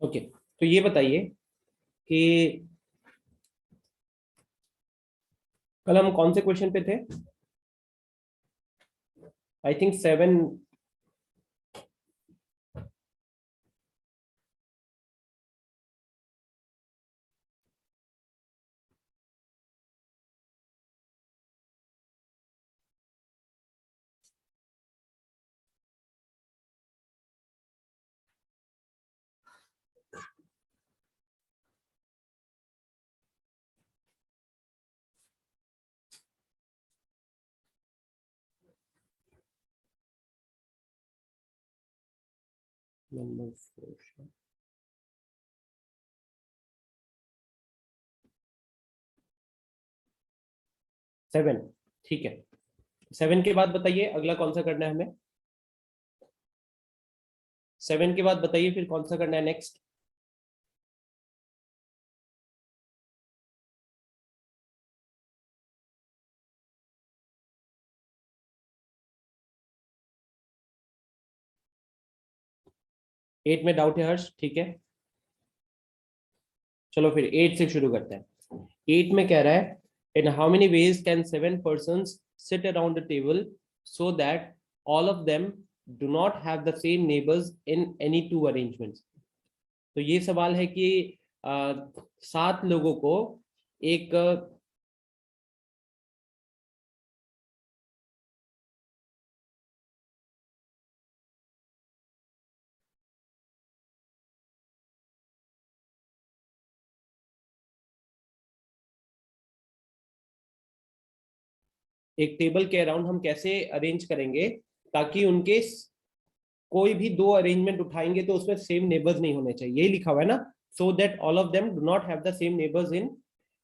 Okay, तो ये बताइए कि कल हम कौन से क्वेश्चन पे थे? I think 7। नंबर 4 7, ठीक है। 7 के बाद बताइए अगला कौन सा करना है हमें। 7 के बाद बताइए फिर कौन सा करना है नेक्स्ट। एट में डाउट है हर्ष, ठीक है। चलो फिर 8 से शुरू करते हैं। 8 में कह रहा है in how many ways can 7 persons sit around the table so that all of them do not have the same neighbors in any two arrangements। तो ये सवाल है कि 7 लोगों को एक एक टेबल के अराउंड हम कैसे अरेंज करेंगे ताकि उनके कोई भी दो अरेंजमेंट उठाएंगे तो उसमें सेम नेबर्स नहीं होने चाहिए, यही लिखा हुआ है ना। So that all of them do not have the same neighbours in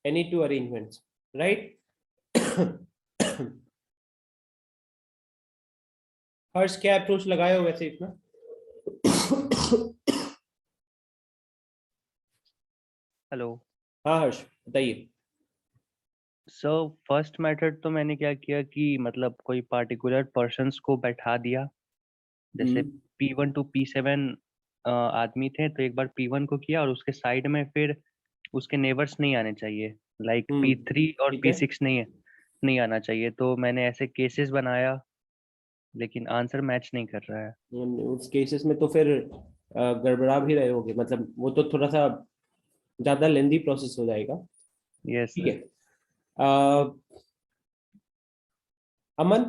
any two arrangements, right. Harsh क्या अप्रोच लगाए हो वैसे इसमें? हेलो हाँ हर्ष बताइए। सो फर्स्ट मेथड तो मैंने क्या किया कि मतलब कोई पार्टिकुलर पर्सन्स को बैठा दिया, जैसे P1 टू P7 आदमी थे, तो एक बार P1 को किया और उसके साइड में फिर उसके नेबर्स नहीं आने चाहिए, लाइक P3 और ठीक है। P6 नहीं आना चाहिए। तो मैंने ऐसे केसेस बनाया, लेकिन आंसर मैच नहीं कर रहा है। उस केसेस में तो फिर गड़बड़ा भी रहे होगे, मतलब वो तो थोड़ा सा ज्यादा लेंदी प्रोसेस हो जाएगा। यस ठीक सर। है। अमन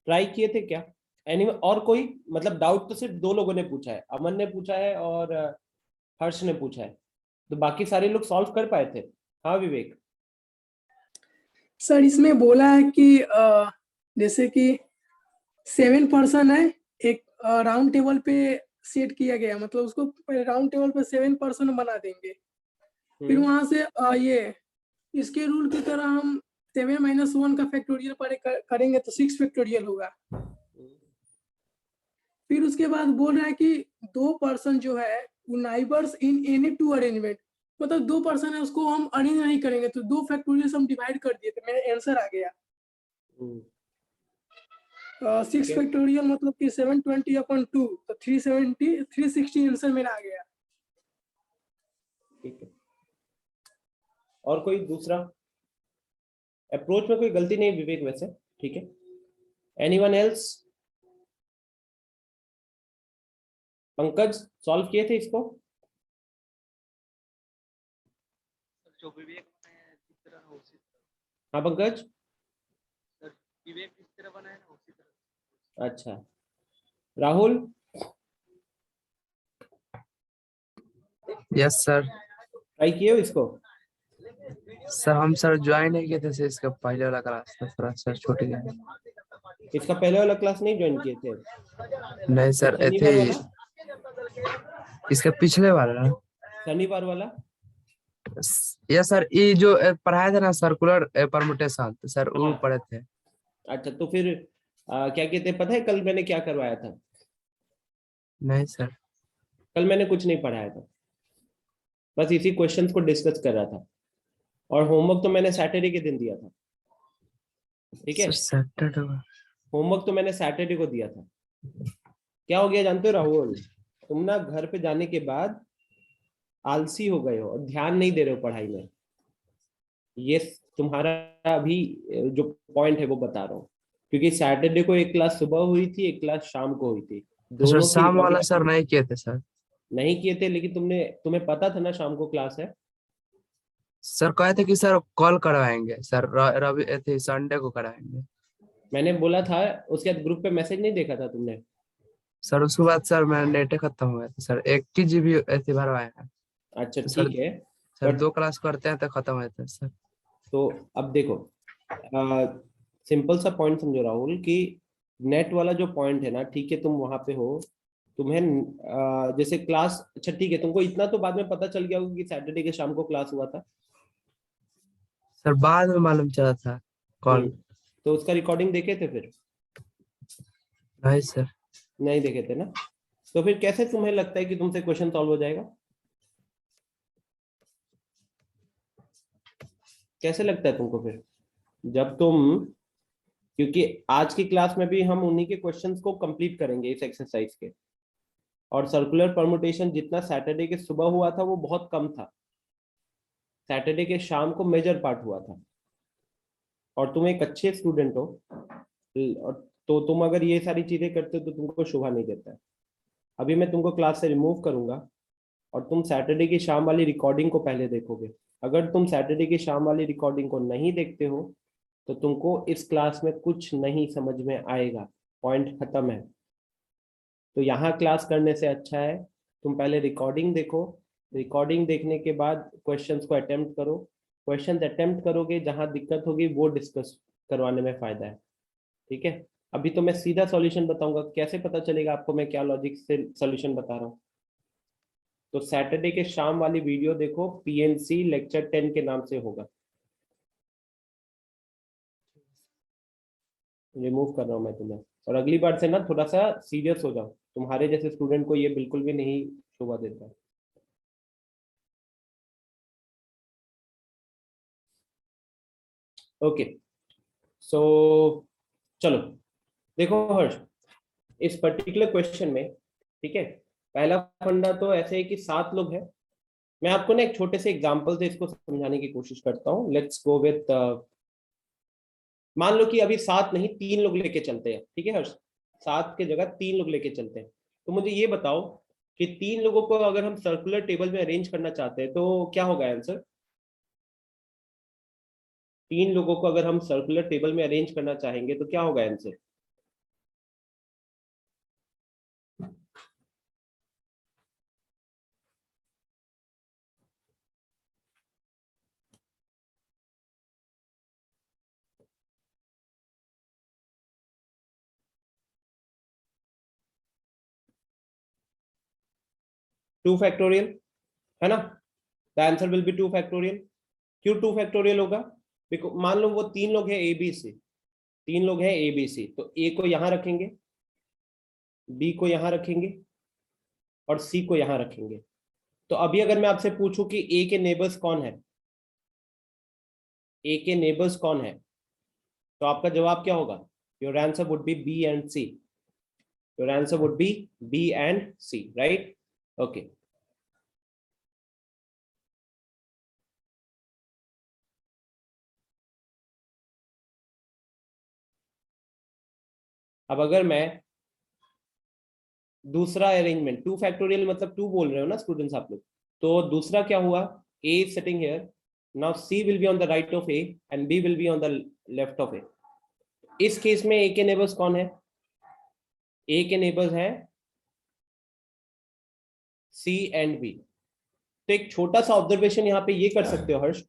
ट्राई किए थे क्या? एनी और कोई? मतलब डाउट तो सिर्फ दो लोगों ने पूछा है, अमन ने पूछा है और हर्ष ने पूछा है, तो बाकी सारे लोग सॉल्व कर पाए थे? हाँ विवेक। सर इसमें बोला है कि जैसे कि 7 पर्सन है, एक राउंड टेबल पे सेट किया गया, मतलब उसको राउंड टेबल पे 7 पर्सन बना देंगे। फिर वहां से ये इसके रूल की तरह हम 7 - 1 का फैक्टोरियल करेंगे तो 6 फैक्टोरियल होगा। फिर उसके बाद बोल रहा है कि 2 पर्सन जो है neighbours in any to arrangement, मतलब 2 पर्सन है उसको हम अरेंज नहीं करेंगे, तो 2 फैक्टोरियल हम डिवाइड कर दिए तो मेरा आंसर आ गया 6 फैक्टोरियल, मतलब कि 720/2, तो 370 360 आंसर मेरा आ गया। ठीक है। और कोई दूसरा? अप्रोच में कोई गलती नहीं विवेक वैसे, ठीक है। Anyone else? पंकज सॉल्व किए थे इसको? जो विवेक ने जिस तरह है उसी तरह। हाँ पंकज। सर विवेक जिस तरह बनाया ना उसी तरह। अच्छा राहुल? Yes sir. ट्राई किए हो इसको? सर हम सर ज्वाइन नहीं किए थे सर, इसका पहले वाला क्लास था, थोड़ा सर छूट गया। इसका पहले वाला क्लास नहीं ज्वाइन किए थे? नहीं सर शनिवार वाला? इसका पिछले वाला। शनिवार वाला? यस सर, ये जो पढ़ाया था ना सर्कुलर परमुटेशन, तो सर वो पढ़े थे। अच्छा तो फिर क्या कहते हैं, पता है कल मैंने क्या करवाया था? नहीं सर। कल मैंने कुछ नहीं पढ़ाया था, बस इसी क्वेश्चंस को डिस्कस कर रहा था, और होमवर्क तो मैंने सैटरडे के दिन दिया था, ठीक है। सैटरडे? होमवर्क तो मैंने सैटरडे को दिया था। क्या हो गया जानते हो राहुल, तुम ना घर पे जाने के बाद आलसी हो गए हो और ध्यान नहीं दे रहे हो पढ़ाई में। ये तुम्हारा अभी जो पॉइंट है वो बता रहा हूँ, क्योंकि सैटरडे को एक क्लास सुबह हुई थी, एक क्लास शाम को हुई थी, सर दोनों की शाम वाला रिकॉर्डिंग सर नहीं किए थे सर। नहीं किए थे, लेकिन तुम्हें पता था ना शाम को क्लास है। सर कहे थे कि सर कॉल करवाएंगे सर, रवि थे संडे को कराएंगे। मैंने बोला था, उसके बाद ग्रुप पे मैसेज नहीं देखा था तुमने? सर उसके बाद सर मेरा नेट खत्म हो गया था सर, 1 GB ऐसे भरवाए हैं। अच्छा तो सर ठीक है, सर बट 2 क्लास करते हैं तो खत्म हो जाता है सर। तो अब देखो, सिंपल सा पॉइंट समझो राहुल, कि नेट वाला जो पॉइंट है ना, ठीक है तुम वहां पे हो, तुम्हें जैसे क्लास, अच्छा ठीक है, तुमको इतना तो बाद में पता चल गया होगा कि सैटरडे के शाम को क्लास हुआ था। सर बाद में मालूम चला था कॉल। तो उसका रिकॉर्डिंग देखे थे फिर? नहीं सर। नहीं देखे थे ना? तो फिर कैसे तुम्हें लगता है कि तुमसे क्वेश्चन सॉल्व हो जाएगा? कैसे लगता है तुमको फिर, जब तुम, क्योंकि आज की क्लास में भी हम उन्हीं के क्वेश्चंस को कंप्लीट करेंगे इस एक्सरसाइज के, और सर्कुलर परमुटेशन जितना सैटरडे के सुबह हुआ था वो बहुत कम था, सैटरडे के शाम को मेजर पार्ट हुआ था। और तुम एक अच्छे स्टूडेंट हो, और तो तुम अगर ये सारी चीजें करते हो तो तुमको शोभा नहीं देता है। अभी मैं तुमको क्लास से रिमूव करूंगा और तुम सैटरडे की शाम वाली रिकॉर्डिंग को पहले देखोगे। अगर तुम सैटरडे की शाम वाली रिकॉर्डिंग को नहीं देखते हो तो तुमको इस क्लास में कुछ नहीं समझ में आएगा, पॉइंट खत्म है। तो यहाँ क्लास करने से अच्छा है तुम पहले रिकॉर्डिंग देखो, रिकॉर्डिंग देखने के बाद क्वेश्चंस को अटेम्प्ट करो, क्वेश्चंस अटेम्प्ट करोगे, जहाँ दिक्कत होगी वो डिस्कस करवाने में फायदा है। ठीक है, अभी तो मैं सीधा सॉल्यूशन बताऊंगा, कैसे पता चलेगा आपको मैं क्या लॉजिक से सॉल्यूशन बता रहा हूँ? तो सैटरडे के शाम वाली वीडियो देखो, पीएनसी लेक्चर 10 के नाम से होगा। रिमूव कर रहा हूँ मैं तुम्हें, और अगली बार से ना थोड़ा सा सीरियस हो जाओ, तुम्हारे जैसे स्टूडेंट को ये बिल्कुल भी नहीं शोभा देता है। ओके, सो चलो देखो हर्ष, इस पर्टिकुलर क्वेश्चन में, ठीक है, पहला फंडा तो ऐसे है कि 7 लोग हैं। मैं आपको ना एक छोटे से एग्जांपल से इसको समझाने की कोशिश करता हूँ। लेट्स गो विथ, मान लो कि अभी 7 नहीं 3 लोग लेके चलते हैं, ठीक है हर्ष, 7 के जगह 3 लोग लेके चलते हैं। तो मुझे ये बताओ कि 3 लोगों को अगर हम सर्कुलर टेबल में अरेंज करना चाहते हैं तो क्या होगा आंसर? 3 लोगों को अगर हम सर्कुलर टेबल में अरेंज करना चाहेंगे तो क्या होगा आंसर? टू फैक्टोरियल, है ना? The answer will be 2 factorial. क्यों 2 फैक्टोरियल होगा? बिकॉज मान लो वो 3 लोग हैं ए बी सी, 3 लोग हैं ए बी सी, तो ए को यहां रखेंगे, बी को यहां रखेंगे और सी को यहां रखेंगे। तो अभी अगर मैं आपसे पूछूं कि ए के नेबर्स कौन है, ए के नेबर्स कौन है, तो आपका जवाब क्या होगा? Your answer would be B and C, your answer would be B and C, right? Okay, अब अगर मैं दूसरा अरेंजमेंट, 2 फैक्टोरियल मतलब 2 बोल रहे हो ना स्टूडेंट्स आप लोग, तो दूसरा क्या हुआ? A is sitting here, now C will be on the right of A and B will be on the left of A. इस केस में ए के नेबर्स कौन है? ए के नेबर्स हैं सी एंड बी। तो एक छोटा सा ऑब्जर्वेशन यहाँ पे ये कर सकते हो हर्ष,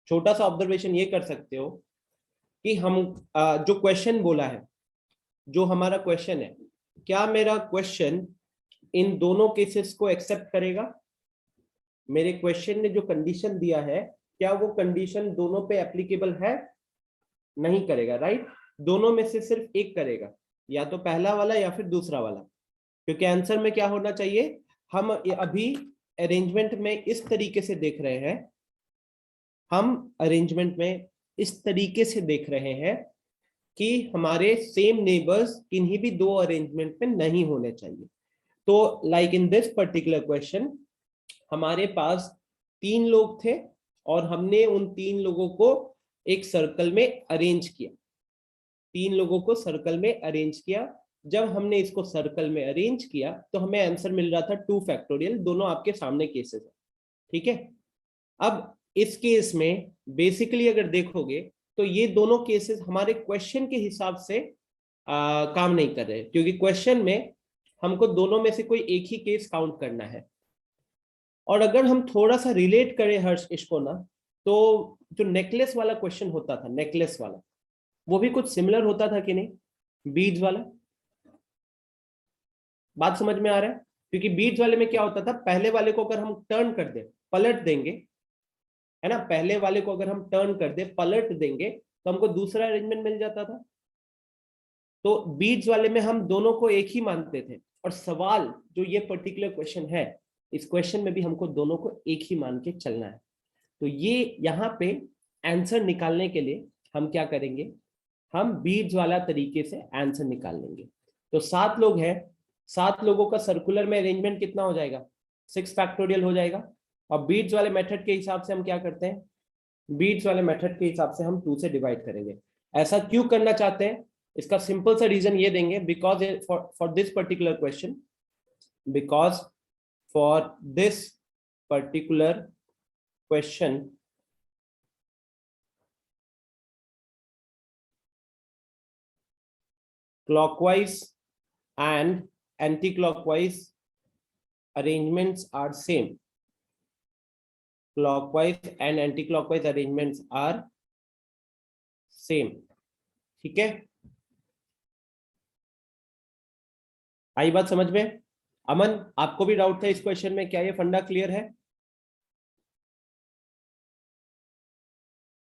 छोटा सा ऑब्जर्वेशन ये कर सकते हो कि हम जो क्वेश्चन बोला है, जो हमारा क्वेश्चन है, क्या मेरा क्वेश्चन इन दोनों केसेस को एक्सेप्ट करेगा? मेरे क्वेश्चन ने जो कंडीशन दिया है, क्या वो कंडीशन दोनों पे एप्लीकेबल है? नहीं करेगा, राइट? दोनों में से सिर्फ एक करेगा, या तो पहला वाला या फिर दूसरा वाला, क्योंकि आंसर में क्या होना चाहिए? हम अभी अरेंजमेंट में इस तरीके से देख रहे हैं, हम अरेंजमेंट में इस तरीके से देख रहे हैं कि हमारे सेम नेबर्स किन्हीं भी 2 अरेंजमेंट में नहीं होने चाहिए। तो like in this particular question, हमारे पास 3 लोग थे और हमने उन 3 लोगों को एक सर्कल में अरेंज किया। 3 लोगों को सर्कल में अरेंज किया। जब हमने इसको सर्कल में अरेंज किया तो हमें आंसर मिल रहा था 2 फैक्टोरियल। दोनों आपके सामने केसेस है, ठीक है। अब इस केस में बेसिकली अगर देखोगे तो ये दोनों केसेस हमारे क्वेश्चन के हिसाब से काम नहीं कर रहे, क्योंकि क्वेश्चन में हमको दोनों में से कोई एक ही केस काउंट करना है। और अगर हम थोड़ा सा रिलेट करें हर्ष इसको ना, तो जो नेकलेस वाला क्वेश्चन होता था, नेकलेस वाला, वो भी कुछ सिमिलर होता था कि नहीं, बीड्स वाला। बात समझ में आ रहा है? क्योंकि बीड्स वाले में क्या होता था, पहले वाले को अगर हम टर्न कर दे, पलट देंगे, है ना, पहले वाले को अगर हम टर्न कर दे, पलट देंगे, तो हमको दूसरा अरेंजमेंट मिल जाता था। तो बीड्स वाले में हम दोनों को एक ही मानते थे, और सवाल जो ये पर्टिकुलर क्वेश्चन है, इस क्वेश्चन में भी हमको दोनों को एक ही मान के चलना है। तो ये यहाँ पे आंसर निकालने के लिए हम क्या करेंगे, हम बीड्स वाला तरीके से आंसर निकाल लेंगे। तो 7 लोग हैं, 7 लोगों का सर्कुलर में अरेंजमेंट कितना हो जाएगा, 6 फैक्टोरियल हो जाएगा। और बीड्स वाले मेथड के हिसाब से हम क्या करते हैं, बीड्स वाले मेथड के हिसाब से हम 2 से डिवाइड करेंगे। ऐसा क्यों करना चाहते हैं, इसका सिंपल सा रीजन ये देंगे, because for this particular question, because for this particular question clockwise and anti-clockwise arrangements are same. Clockwise and anti-clockwise arrangements are same. ठीक है, आई बात समझ में? अमन, आपको भी डाउट था इस क्वेश्चन में, क्या ये फंडा क्लियर है?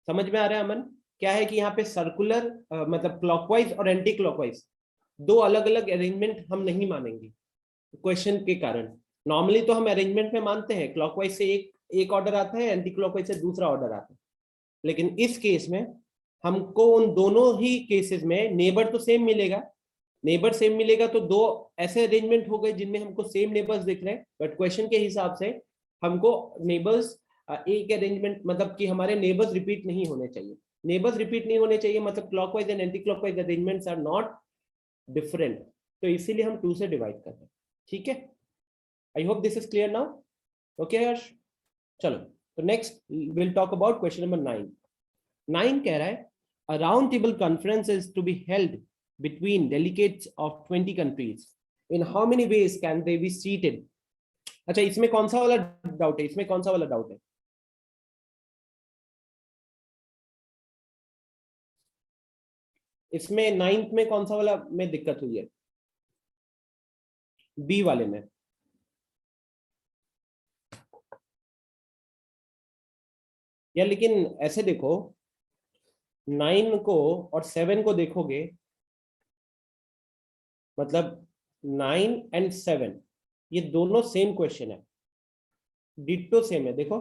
समझ में आ रहा है अमन? क्या है कि यहाँ पे सर्कुलर मतलब क्लॉकवाइज और एंटी क्लॉकवाइज दो अलग अलग अरेंजमेंट हम नहीं मानेंगे क्वेश्चन के कारण। नॉर्मली तो हम अरेंजमेंट में मानते हैं, क्लॉकवाइज से एक ऑर्डर आता है, एंटी क्लॉकवाइज से दूसरा ऑर्डर आता है। लेकिन इस केस में हमको उन दोनों ही केसेस में नेबर तो सेम मिलेगा, नेबर सेम मिलेगा, तो दो ऐसे अरेंजमेंट हो गए जिनमें हमको सेम नेबर्स दिख रहे हैं, बट क्वेश्चन के हिसाब से हमको नेबर्स एक अरेंजमेंट, मतलब कि हमारे नेबर्स रिपीट नहीं होने चाहिए। नेबर्स रिपीट नहीं होने चाहिए मतलब clockwise and anti clockwise arrangements are not different, तो इसीलिए हम 2 से डिवाइड कर रहे हैं। ठीक है, I hope this is clear now. Okay Harsh, चलो तो next will talk about question number 9। 9 कह रहा है a round table conference is to be held between delegates of 20 countries. In how many ways can they be seated? अच्छा, इसमें कौन सा वाला डाउट है, इसमें कौन सा वाला डाउट है? इसमें 9th में कौन सा वाला में दिक्कत हुई है? बी वाले में। या लेकिन ऐसे देखो, 9 को और 7 को देखोगे, मतलब 9 एंड 7 ये दोनों सेम क्वेश्चन है, डिट्टो सेम है। देखो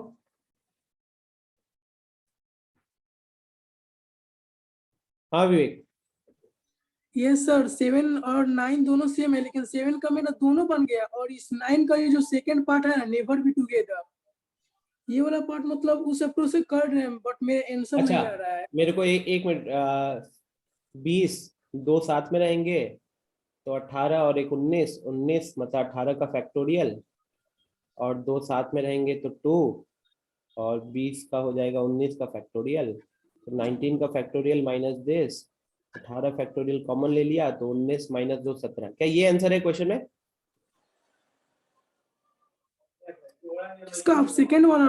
हाँ विवेक, यस सर, 7 और 9 दोनों सेम है, लेकिन 7 का मेरा दोनों बन गया, और इस 9 का ये जो सेकंड पार्ट है ना, नेवर बी टुगेदर, ये वाला पार्ट मतलब उस अप्रोच से कर रहे हैं, बट मेरे आंसर अच्छा नहीं आ रहा है। मेरे को एक मिनट, 20 दो साथ में रहेंगे तो 18 और एक 19, 19 मतलब 18 का फैक्टोरियल, और दो साथ में रहेंगे तो 2, और 20 का हो जाएगा 19 का फैक्टोरियल, तो 19 का factorial minus this, 18 factorial common ले लिया तो 19 माइनस 2 17। क्या ये आंसर है क्वेश्चन में? इसका आप सेकंड वाला,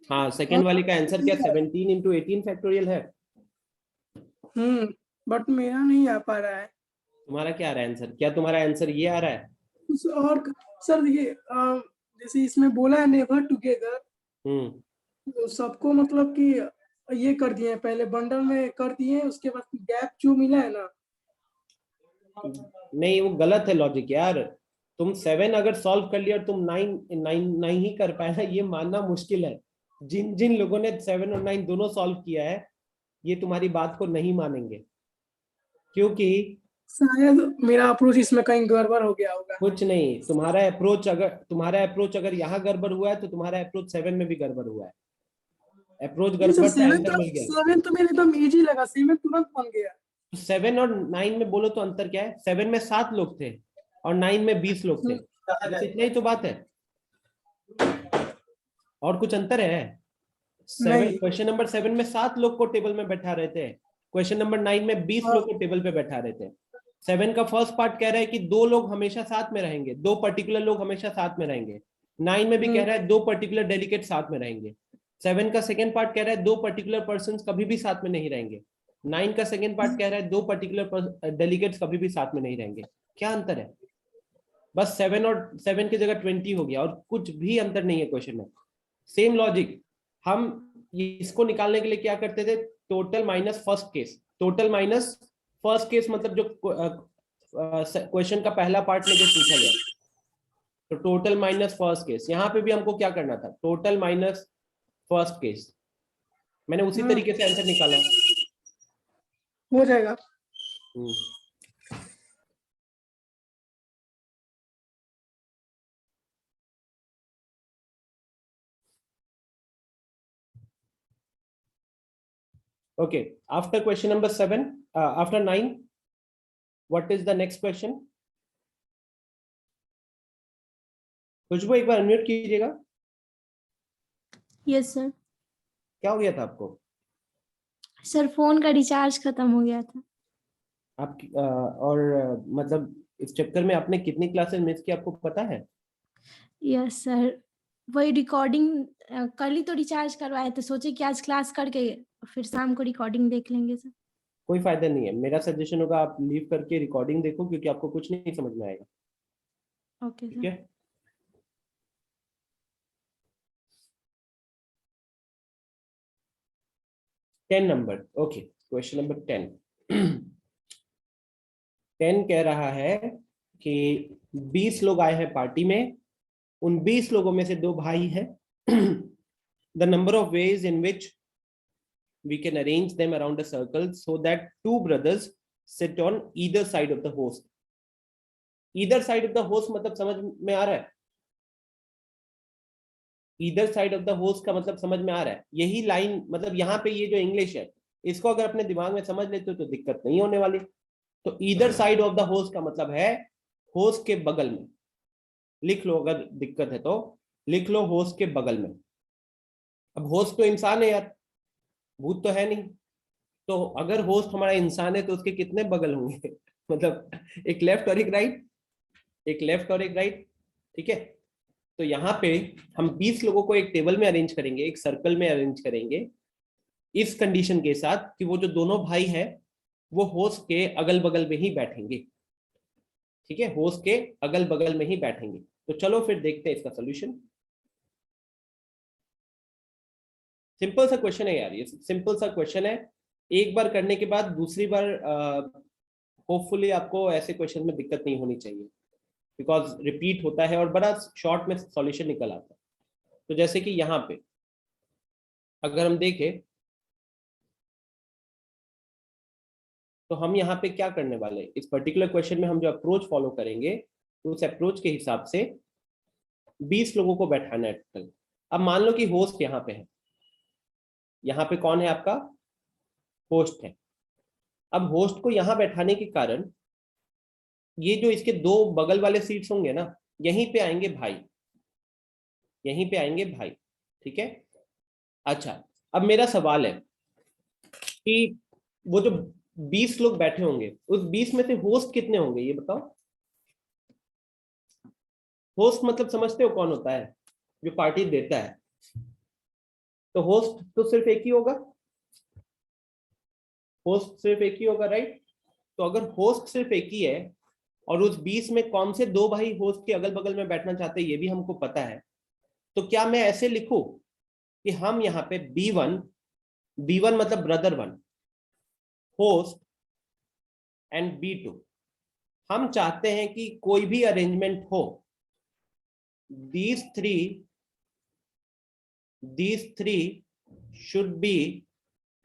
हाँ, सेकंड वाले का आंसर क्या 17 इंटू 18 फैक्टोरियल है? बट मेरा नहीं आ पा रहा है। तुम्हारा क्या आ रहा है आंसर? क्या तुम्हारा आंसर ये आ रहा है? कुछ और सर, ये जैसे इसमें बोला है नेवर टुगेदर, तो सबको मतलब कि ये कर दिए, पहले बंडल में कर दिए, उसके बाद गैप जो मिला है ना, नहीं वो गलत है लॉजिक यार। तुम 7 अगर सॉल्व कर लिया और तुम 9 ही कर पाए ना, ये मानना मुश्किल है। जिन जिन लोगों ने 7 और 9 दोनों सॉल्व किया है, ये तुम्हारी बात को नहीं मानेंगे, क्योंकि शायद मेरा अप्रोच इसमें कहीं गड़बड़ हो गया होगा। कुछ नहीं, तुम्हारा अप्रोच अगर यहाँ गड़बड़ हुआ है तो तुम्हारा अप्रोच 7 में भी गड़बड़ हुआ है। अप्रोच नहीं सर, गड़बड़ था, आंसर मिल गया। 7 तो मेरे एकदम इजी लगा, 7 तुरंत बन गया। 7 और 9 में बोलो तो अंतर क्या है? 7 में 7 लोग थे और 9 में 20 लोग थे, बस इतना ही तो बात है। और कुछ अंतर है? नहीं। क्वेश्चन नंबर 7 में 7 लोग को टेबल में बैठा रहे थे, क्वेश्चन नंबर 9 में 20 लोग को टेबल पे बैठा रहे थे। 7 का फर्स्ट पार्ट कह रहा है कि 2 लोग हमेशा साथ में रहेंगे, 2 पर्टिकुलर लोग हमेशा साथ में रहेंगे। 9 में भी कह रहा है 2 पर्टिकुलर डेलीकेट साथ में रहेंगे। 7 का सेकेंड पार्ट कह रहा है 2 पर्टिकुलर पर्सन कभी भी साथ में नहीं रहेंगे। 9 का सेकेंड पार्ट कह रहा है 2 पर्टिकुलर डेलीगेट्स कभी भी साथ में नहीं रहेंगे। क्या अंतर है? बस 7 और 7 की जगह 20 हो गया, और कुछ भी अंतर नहीं है क्वेश्चन में। सेम लॉजिक, हम इसको निकालने के लिए क्या करते थे? Total minus first case. Total minus first case मतलब जो क्वेश्चन का पहला पार्ट में जो पूछा गया, तो टोटल माइनस फर्स्ट केस। यहाँ पे भी हमको क्या करना था? Total minus first case. मैंने उसी तरीके से आंसर निकाला। हो जाएगा। Okay, after question number 7, after 9, what is the next question? खुशबू एक बार अनम्यूट कीजिएगा। Yes sir. क्या हो गया था आपको? सर फोन का रिचार्ज खत्म हो गया था। आप मतलब इस चक्कर में आपने कितनी क्लासेस मिस की आपको पता है? यस सर, वही रिकॉर्डिंग कल ही तो रिचार्ज करवाए थे, सोचे कि आज क्लास करके फिर शाम को रिकॉर्डिंग देख लेंगे सर। कोई फायदा नहीं है, मेरा सजेशन होगा आप लीव करके रिकॉर्डिंग देखो, क्योंकि आपको कुछ नहीं समझ में आएगा। ओके ठीक सर। है, 10 नंबर। Okay, question number 10। 10 कह रहा है कि 20 लोग आए हैं पार्टी में, उन 20 लोगों में से 2 भाई हैं। The number of ways in which we can arrange them around a circle so that 2 brothers sit on either side of the host. Either side of the host मतलब समझ में आ रहा है? Either side of the host का मतलब समझ में आ रहा है? यही लाइन, मतलब यहाँ पे ये जो इंग्लिश है, इसको अगर अपने दिमाग में समझ लेते हो तो दिक्कत नहीं होने वाली। तो either side of the host का मतलब है होस्ट के बगल में। लिख लो, अगर दिक्कत है तो लिख लो होस्ट के बगल में। अब होस्ट तो इंसान है यार, भूत तो है नहीं। तो अगर होस्ट हमारा इंसान है तो उसके कितने बगल होंगे? मतलब एक लेफ्ट और एक राइट, एक लेफ्ट और एक राइट। ठीक है, तो यहाँ पे हम 20 लोगों को एक टेबल में अरेंज करेंगे, एक सर्कल में अरेंज करेंगे, इस कंडीशन के साथ कि वो जो दोनों भाई हैं वो होस्ट के अगल बगल में ही बैठेंगे। ठीक है, होस्ट के अगल बगल में ही बैठेंगे। तो चलो फिर देखते हैं इसका सोल्यूशन। सिंपल सा क्वेश्चन है यार, ये सिंपल सा क्वेश्चन है। एक बार करने के बाद दूसरी बार होपफुली आपको ऐसे क्वेश्चन में दिक्कत नहीं होनी चाहिए, बिकॉज रिपीट होता है और बड़ा शॉर्ट में सॉल्यूशन निकल आता है। तो जैसे कि यहाँ पे अगर हम देखें तो हम यहाँ पे क्या करने वाले हैं, इस पर्टिकुलर क्वेश्चन में हम जो अप्रोच फॉलो करेंगे तो उस अप्रोच के हिसाब से 20 लोगों को बैठाना है टोटल। अब मान लो कि होस्ट यहाँ पे है, यहाँ पे कौन है? आपका होस्ट है। अब होस्ट को यहाँ बैठाने के कारण ये जो इसके 2 बगल वाले सीट्स होंगे ना, यहीं पे आएंगे भाई, यहीं पे आएंगे भाई। ठीक है, अच्छा अब मेरा सवाल है कि वो जो 20 लोग बैठे होंगे उस 20 में से होस्ट कितने होंगे ये बताओ। होस्ट मतलब समझते हो कौन होता है? जो पार्टी देता है। तो होस्ट तो सिर्फ एक ही होगा, होस्ट सिर्फ एक ही होगा, राइट? तो अगर होस्ट सिर्फ एक ही है और उस 20 में कौन से 2 भाई होस्ट के अगल बगल में बैठना चाहते हैं ये भी हमको पता है, तो क्या मैं ऐसे लिखूं कि हम यहाँ पे B1 मतलब ब्रदर 1, होस्ट एंड B2, हम चाहते हैं कि कोई भी अरेंजमेंट हो, these three should be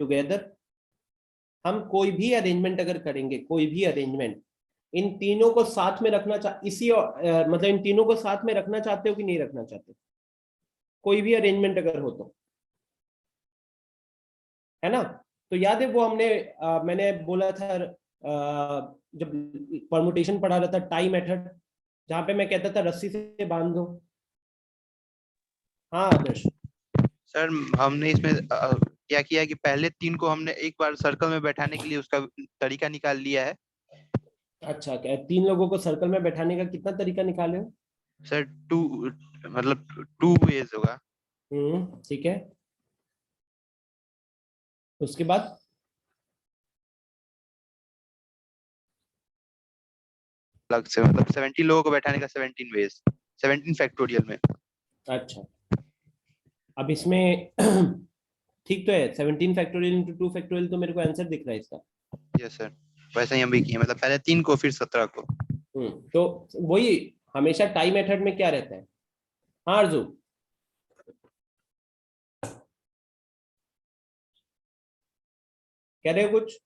together। हम कोई भी अरेंजमेंट अगर करेंगे, कोई भी अरेंजमेंट, इन तीनों को साथ में रखना मतलब इन तीनों को साथ में रखना चाहते हो कि नहीं रखना चाहते? कोई भी अरेंजमेंट अगर हो तो, है ना? तो याद है वो मैंने बोला था जब परमुटेशन पढ़ा रहा था, टाई मेथड, जहां पे मैं कहता था रस्सी से बांध दो। हाँ आदर्श। सर हमने इसमें क्या किया कि पहले 3 को हमने एक बार सर्कल में बैठाने के लिए उसका तरीका निकाल लिया है। अच्छा, क्या 3 लोगों को सर्कल में बैठाने का कितना तरीका निकाले हो? सर 2 मतलब 2 वेज होगा। ठीक है। उसके बाद अलग से मतलब 17 लोगों को बैठाने का 17 वेज, 17 फैक्टोरियल में। अच्छा, अब इसमें ठीक तो है, 17 फैक्टोरियल इंटू 2 फैक्टोरियल, तो मेरे को आंसर दिख रहा है इसका। यस सर, वैसे ही हम भी किए, मतलब पहले 3 को फिर 17 को। तो वही हमेशा टाई मेथड में क्या रहता है? हाँ अर्जु, कह रहे हो कुछ?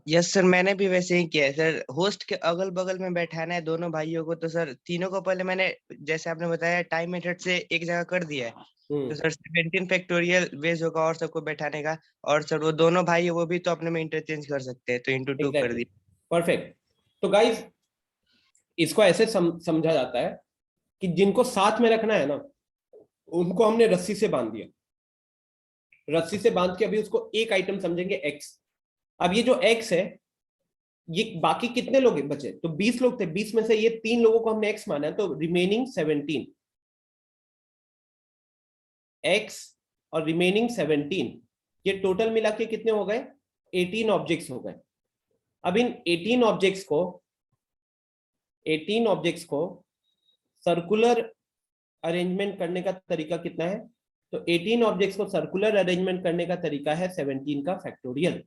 यस सर, मैंने भी वैसे ही किया है सर। होस्ट के अगल बगल में बैठाना है दोनों भाइयों को, तो सर तीनों को पहले मैंने, जैसे आपने बताया, टाइम मेथड से एक जगह कर दिया है। तो सर 17 फैक्टोरियल वेज होगा और सबको बैठाने का। और सर वो दोनों भाई है, वो भी तो अपने में इंटरचेंज कर सकते हैं, तो इंटू 2 कर एग्जैक्टली, दिया। परफेक्ट। तो गाइस इसको ऐसे समझा जाता है कि जिनको साथ में रखना है ना, उनको हमने रस्सी से बांध दिया। रस्सी से बांध के अभी उसको एक आइटम समझेंगे, एक्स। अब ये जो एक्स है, ये बाकी कितने लोग बचे? तो 20 लोग थे, 20 में से ये 3 लोगों को हमने एक्स माना है, तो रिमेनिंग 17 एक्स और रिमेनिंग 17, ये टोटल मिला के कितने हो गए? 18 ऑब्जेक्ट्स हो गए। अब इन 18 ऑब्जेक्ट्स को सर्कुलर अरेंजमेंट करने का तरीका कितना है? तो 18 ऑब्जेक्ट्स को सर्कुलर अरेंजमेंट करने का तरीका है 17 का फैक्टोरियल।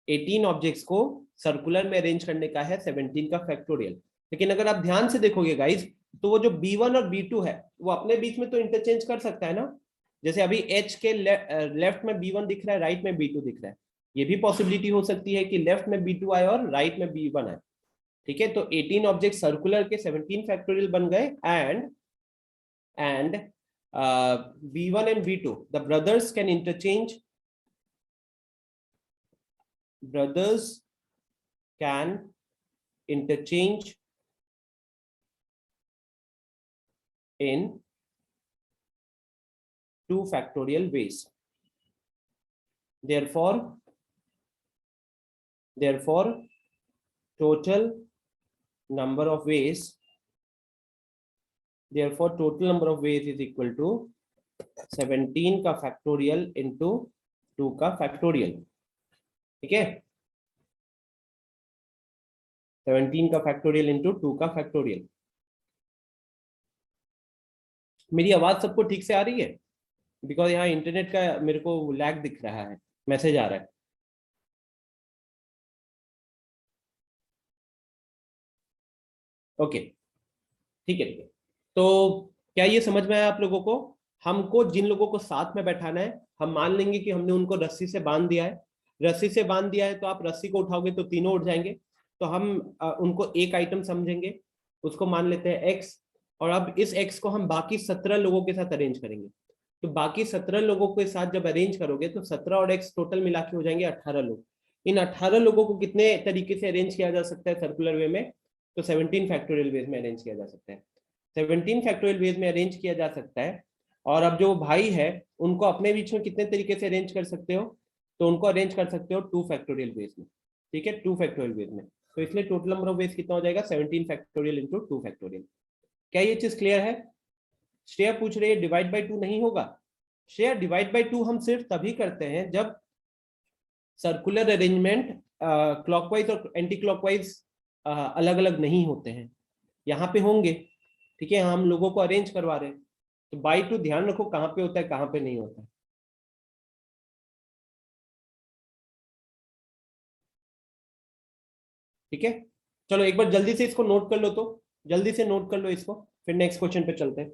18 ऑब्जेक्ट्स को सर्कुलर में अरेंज करने का है 17 का फैक्टोरियल। लेकिन अगर आप ध्यान से देखोगे गाइज, तो वो जो B1 और B2 है, वो अपने बीच में तो इंटरचेंज कर सकता है ना। जैसे अभी H के लेफ्ट में B1 दिख रहा है, राइट में B2 दिख रहा है। ये भी पॉसिबिलिटी हो सकती है कि लेफ्ट में B2 आए और राइट में B1 आए। ठीक है, तो 18 ऑब्जेक्ट सर्कुलर के 17 फैक्टोरियल बन गए। And B1 and B2, the brothers can interchange. Brothers can interchange in 2 factorial ways. Therefore total number of ways is equal to 17 का फैक्टोरियल इंटू 2 का फैक्टोरियल। ठीक है, 17 का फैक्टोरियल इंटू 2 का फैक्टोरियल। मेरी आवाज सबको ठीक से आ रही है? बिकॉज यहाँ इंटरनेट का मेरे को लैग दिख रहा है, मैसेज आ रहा है। ओके, ठीक है। तो क्या ये समझ में आया आप लोगों को? हमको जिन लोगों को साथ में बैठाना है, हम मान लेंगे कि हमने उनको रस्सी से बांध दिया है। रस्सी से बांध दिया है तो आप रस्सी को उठाओगे तो तीनों उठ जाएंगे। तो हम उनको एक आइटम समझेंगे, उसको मान लेते हैं एक्स। और अब इस एक्स को हम बाकी 17 लोगों के साथ अरेंज करेंगे। तो बाकी 17 लोगों के साथ जब अरेंज करोगे तो 17 और एक्स टोटल मिला के हो जाएंगे 18 लोग। इन 18 लोगों को कितने तरीके से अरेंज किया जा सकता है सर्कुलर वे में? तो 17 फैक्टोरियल वेज में अरेंज किया जा सकता है। 17 फैक्टोरियल वेज में अरेंज किया जा सकता है। और अब जो भाई है, उनको अपने बीच में कितने तरीके से अरेंज कर सकते हो? तो उनको अरेंज कर सकते हो 2 फैक्टोरियल वेज में। ठीक है, 2 फैक्टोरियल वेज में। तो इसलिए टोटल नंबर ऑफ वेज कितना हो जाएगा? 17 फैक्टोरियल इंटू 2 फैक्टोरियल। क्या ये चीज क्लियर है? श्रेया पूछ रही है डिवाइड बाई 2 नहीं होगा। श्रेया, डिवाइड बाई 2 हम सिर्फ तभी करते हैं जब सर्कुलर अरेंजमेंट क्लॉकवाइज और एंटी क्लॉकवाइज अलग अलग नहीं होते हैं। यहाँ पे होंगे। ठीक है, हम लोगों को अरेंज करवा रहे हैं, तो बाई 2 ध्यान रखो कहाँ पे होता है, कहाँ पे नहीं होता है। ठीक है, चलो एक बार जल्दी से इसको नोट कर लो, तो जल्दी से नोट कर लो इसको, फिर नेक्स्ट क्वेश्चन पे चलते हैं।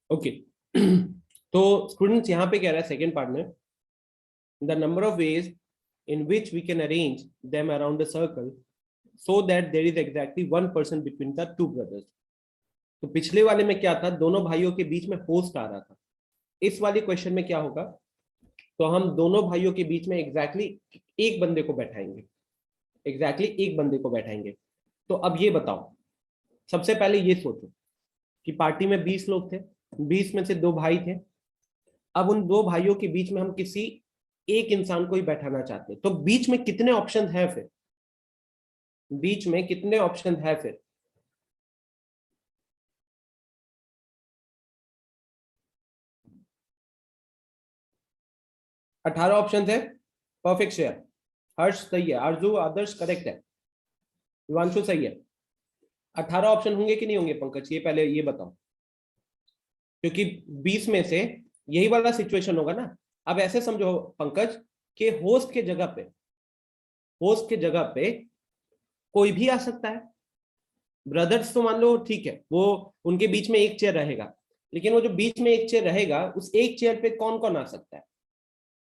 ओके तो स्टूडेंट्स यहाँ पे कह रहा है सेकेंड पार्ट में, the number of ways in which we can arrange them around a circle so that there is exactly one person between the two brothers. तो पिछले वाले में क्या था, दोनों भाइयों के बीच में होस्ट आ रहा था. इस वाले क्वेश्चन में क्या होगा, तो हम दोनों भाइयों के बीच में एग्जैक्टली एक बंदे को बैठाएंगे, एक बंदे को बैठाएंगे. तो अब ये बताओ, सबसे पहले ये सोचो कि पार्टी में 20 लोग थे, 20 में से 2 भाई थे. अब उन 2 भाइयों के बीच में हम किसी एक इंसान को ही बैठाना चाहते हैं, तो बीच में कितने ऑप्शन है फिर, बीच में कितने ऑप्शन है फिर? अठारह ऑप्शन है. Perfect share. हर्ष सही है, आरजू आदर्श करेक्ट है, विवांशु सही है. 18 ऑप्शन होंगे कि नहीं होंगे पंकज, ये पहले ये बताओ, क्योंकि 20 में से यही वाला सिचुएशन होगा ना. अब ऐसे समझो पंकज कि होस्ट के जगह पे कोई भी आ सकता है. ब्रदर्स तो मान लो ठीक है, वो उनके बीच में एक चेयर रहेगा, लेकिन वो जो बीच में एक चेयर रहेगा उस एक चेयर पे कौन कौन आ सकता है?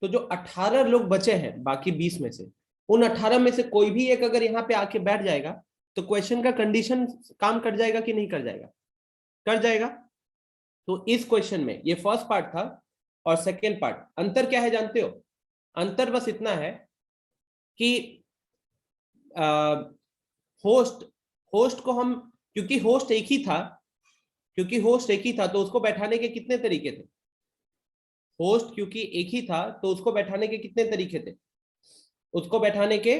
तो जो 18 लोग बचे हैं बाकी 20 में से, उन 18 में से कोई भी एक अगर यहाँ पे आके बैठ जाएगा तो क्वेश्चन का कंडीशन काम कर जाएगा कि नहीं कर जाएगा? कर जाएगा. तो इस क्वेश्चन में ये फर्स्ट पार्ट था और सेकेंड पार्ट. अंतर क्या है जानते हो? अंतर बस इतना है कि होस्ट को हम, क्योंकि होस्ट एक ही था तो उसको बैठाने के कितने तरीके थे? होस्ट क्योंकि एक ही था तो उसको बैठाने के कितने तरीके थे? उसको बैठाने के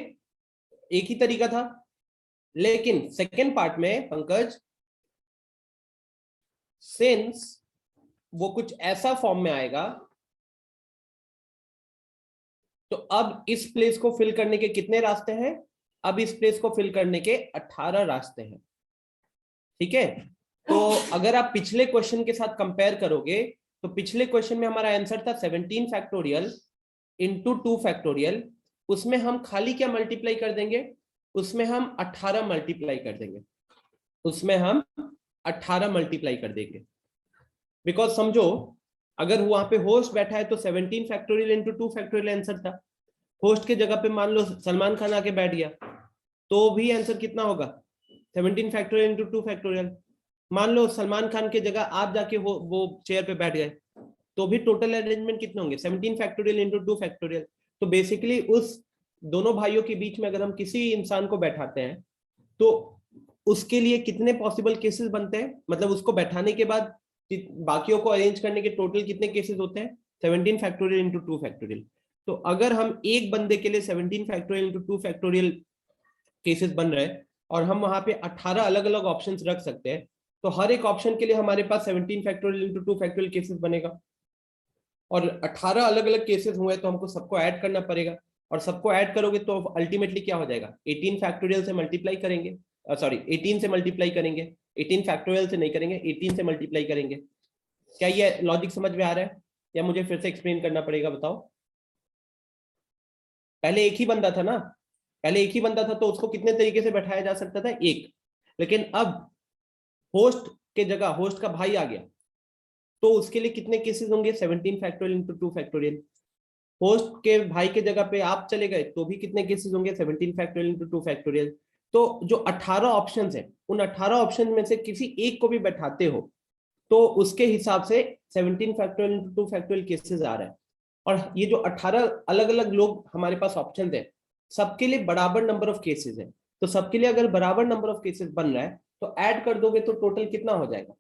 एक ही तरीका था. लेकिन सेकेंड पार्ट में पंकज, सिंस वो कुछ ऐसा फॉर्म में आएगा, तो अब इस प्लेस को फिल करने के कितने रास्ते हैं? अब इस प्लेस को फिल करने के 18 रास्ते हैं. ठीक है. तो अगर आप पिछले क्वेश्चन के साथ कंपेयर करोगे तो पिछले क्वेश्चन में हमारा आंसर था 17 फैक्टोरियल इंटू 2 फैक्टोरियल. उसमें हम खाली क्या मल्टीप्लाई कर देंगे? उसमें हम 18 मल्टीप्लाई कर देंगे. बिकॉज समझो, अगर वहां पे होस्ट बैठा है तो 17 फैक्टोरियल इंटू 2 फैक्टोरियल आंसर था. होस्ट के जगह पे मान लो सलमान खान आके बैठ गया तो भी आंसर कितना होगा? 17 फैक्टोरियल इंटू 2 फैक्टोरियल. मान लो सलमान खान के जगह आप जाके वो चेयर पे बैठ गए तो भी टोटल अरेंजमेंट कितने होंगे? 17 फैक्टोरियल इंटू 2 फैक्टोरियल. तो बेसिकली उस दोनों भाइयों के बीच में अगर हम किसी इंसान को बैठाते हैं तो उसके लिए कितने पॉसिबल केसेस बनते हैं? मतलब उसको बैठाने के बाद बाकियों को अरेंज करने के टोटल कितने केसेस होते हैं? 17 फैक्टोरियल इंटू 2 फैक्टोरियल. तो अगर हम एक बंदे के लिए 17 फैक्टोरियल इंटू 2 फैक्टोरियल केसेस बन रहे हैं और हम वहां पे 18 अलग अलग ऑप्शंस रख सकते हैं, तो हर एक ऑप्शन के लिए हमारे पास 17 फैक्टोरियल इंटू 2 फैक्टोरियल केसेस बनेगा. और 18 अलग अलग केसेस हुए तो हमको सबको ऐड करना पड़ेगा, और सबको ऐड करोगे तो अल्टीमेटली क्या हो जाएगा? 18 फैक्टोरियल से मल्टीप्लाई करेंगे, 18 से मल्टीप्लाई करेंगे, 18 फैक्टोरियल से नहीं करेंगे, 18 से मल्टीप्लाई करेंगे. क्या ये लॉजिक समझ में आ रहा है या मुझे फिर से एक्सप्लेन करना पड़ेगा? बताओ. पहले एक ही बंदा था तो उसको कितने तरीके से बैठाया जा सकता था? एक. लेकिन अब होस्ट के जगह होस्ट का भाई आ गया तो उसके लिए कितने केसेस होंगे? 17 फैक्टोरियल इंटू 2 फैक्टोरियल. होस्ट के भाई के जगह पे आप चले गए तो भी कितने केसेस होंगे? 17 फैक्टोरियल इंटू 2 फैक्टोरियल. तो जो 18 ऑप्शंस हैं, उन 18 ऑप्शन में से किसी एक को भी बैठाते हो तो उसके हिसाब से 17 फैक्टोरियल इंटू 2 फैक्टोरियल केसेस आ रहा है. और ये जो 18 अलग अलग लोग हमारे पास ऑप्शन है, सबके लिए बराबर नंबर ऑफ केसेस है. तो सबके लिए अगर बराबर नंबर ऑफ केसेस बन रहा है तो ऐड कर दोगे तो टोटल कितना हो जाएगा?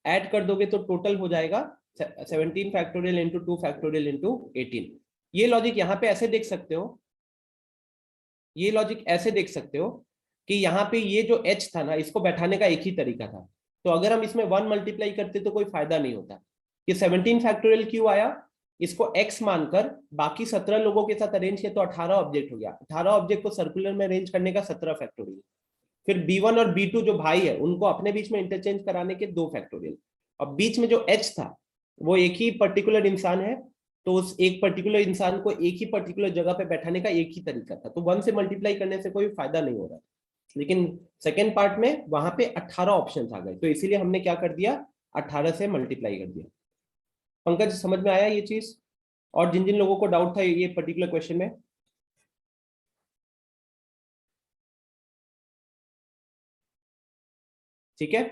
ऐड कर दोगे तो टोटल हो जाएगा 17 फैक्टोरियल इंटू 2 फैक्टोरियल इंटू 18. ये लॉजिक यहाँ पे ऐसे देख सकते हो, कि यहाँ पे ये जो h था ना, इसको बैठाने का एक ही तरीका था. तो अगर हम इसमें 1 मल्टीप्लाई करते तो कोई फायदा नहीं होता. ये 17 फैक्टोरियल क्यों आया? इसको x मानकर बाकी 17 लोगों के साथ अरेंज किया तो 18 ऑब्जेक्ट हो गया. 18 ऑब्जेक्ट को सर्कुलर में अरेंज करने का 17 फैक्टोरियल. फिर b1 और b2 जो भाई है उनको अपने बीच में इंटरचेंज कराने के 2 फैक्टोरियल. और बीच में जो h था वो एक ही पर्टिकुलर इंसान है तो उस एक पर्टिकुलर इंसान को एक ही पर्टिकुलर जगह पे बैठाने का एक ही तरीका था. तो 1 से मल्टीप्लाई करने से कोई फायदा नहीं हो रहा. लेकिन सेकेंड पार्ट में वहां पे 18 ऑप्शंस आ गए तो इसीलिए हमने क्या कर दिया? 18 से मल्टीप्लाई कर दिया। पंकज समझ में आया ये चीज? और जिन जिन लोगों को डाउट था ये पर्टिकुलर क्वेश्चन में, ठीक है,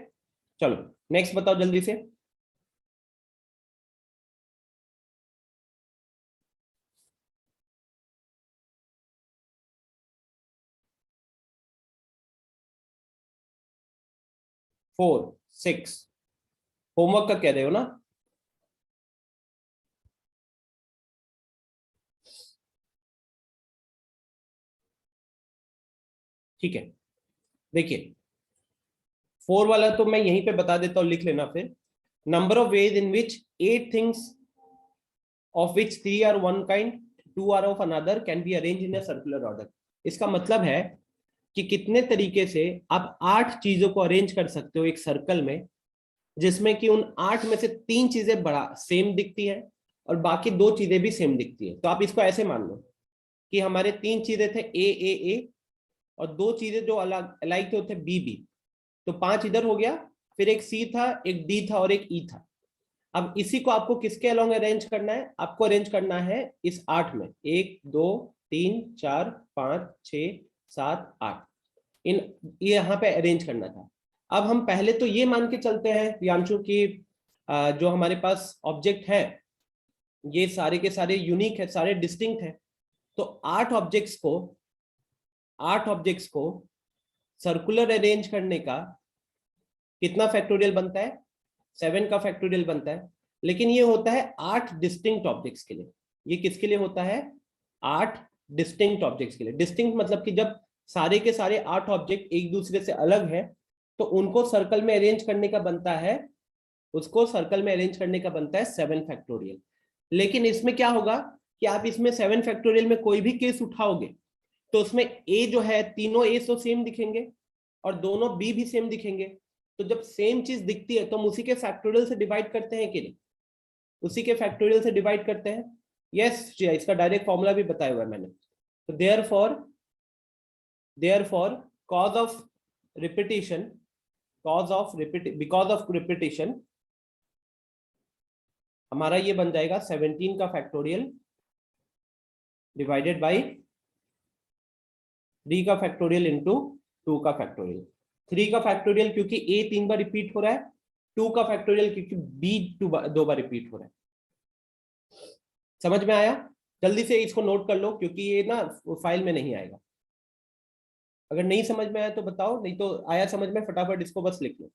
चलो नेक्स्ट बताओ जल्दी से। फोर 6 होमवर्क का कह रहे हो ना? ठीक है, देखिए 4 वाला तो मैं यहीं पे बता देता हूं, लिख लेना फिर। Number of ways in which 8 things of which 3 are one kind, 2 are of another can be arranged in a circular order। इसका मतलब है कि कितने तरीके से आप 8 चीजों को अरेंज कर सकते हो एक सर्कल में, जिसमें कि उन 8 में से 3 चीजें बड़ा सेम दिखती है और बाकी 2 चीजें भी सेम दिखती है। तो आप इसको ऐसे मान लो कि हमारे 3 चीजें थे ए और 2 चीजें जो अलग अलग थे वो थे बी। तो 5 इधर हो गया, फिर एक सी था, एक डी था और एक ई था। अब इसी को आपको किसके अलोंग अरेंज करना है? आपको अरेंज करना है इस 8 में, 1 2 3 4 5 6 7 8, इन ये यहाँ पे अरेंज करना था। अब हम पहले तो ये मान के चलते हैं प्रियांशु की जो हमारे पास ऑब्जेक्ट है ये सारे के सारे यूनिक है, सारे डिस्टिंक्ट है। तो 8 ऑब्जेक्ट्स को सर्कुलर अरेंज करने का कितना फैक्टोरियल बनता है? 7 का फैक्टोरियल बनता है। लेकिन ये होता है 8 डिस्टिंक्ट ऑब्जेक्ट्स के लिए। ये किसके लिए होता है? 8 डिस्टिंक्ट ऑब्जेक्ट्स के लिए। डिस्टिंक्ट मतलब कि जब सारे के सारे 8 ऑब्जेक्ट एक दूसरे से अलग है तो उनको सर्कल में अरेंज करने का बनता है, उसको सर्कल में अरेंज करने का बनता है 7 फैक्टोरियल। लेकिन इसमें क्या होगा कि आप इसमें 7 फैक्टोरियल में कोई भी केस उठाओगे तो उसमें ए जो है, तीनों ए तो सेम दिखेंगे और दोनों बी भी सेम दिखेंगे। तो जब सेम चीज दिखती है तो हम उसी के फैक्टोरियल से डिवाइड करते हैं कि नहीं? उसी के फैक्टोरियल से डिवाइड करते हैं। यस, इसका डायरेक्ट फॉर्मूला भी बताया हुआ है मैंने। तो therefore cause of repetition because of repetition हमारा ये बन जाएगा 17 का फैक्टोरियल डिवाइडेड बाई 3 का फैक्टोरियल इंटू 2 का फैक्टोरियल। 3 का फैक्टोरियल क्योंकि a 3 बार रिपीट हो रहा है, 2 का फैक्टोरियल क्योंकि b 2 बार रिपीट हो रहा है। समझ में आया? जल्दी से इसको नोट कर लो क्योंकि ये ना फाइल में नहीं आएगा। अगर नहीं समझ में आया तो बताओ, नहीं तो आया समझ में फटाफट इसको बस लिख लो।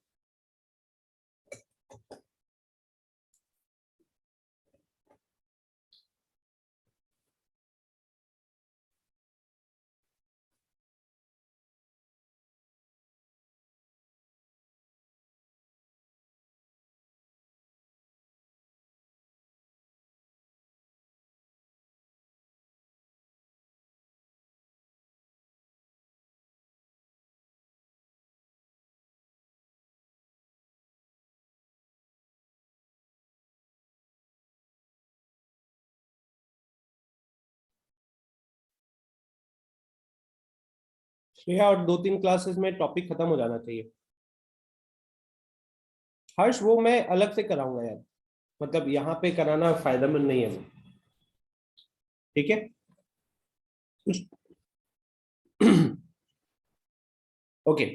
श्रेया, और 2-3 क्लासेस में टॉपिक खत्म हो जाना चाहिए। हर्ष वो मैं अलग से कराऊंगा यार, मतलब यहाँ पे कराना फायदेमंद नहीं है वो, ठीक है? ओके,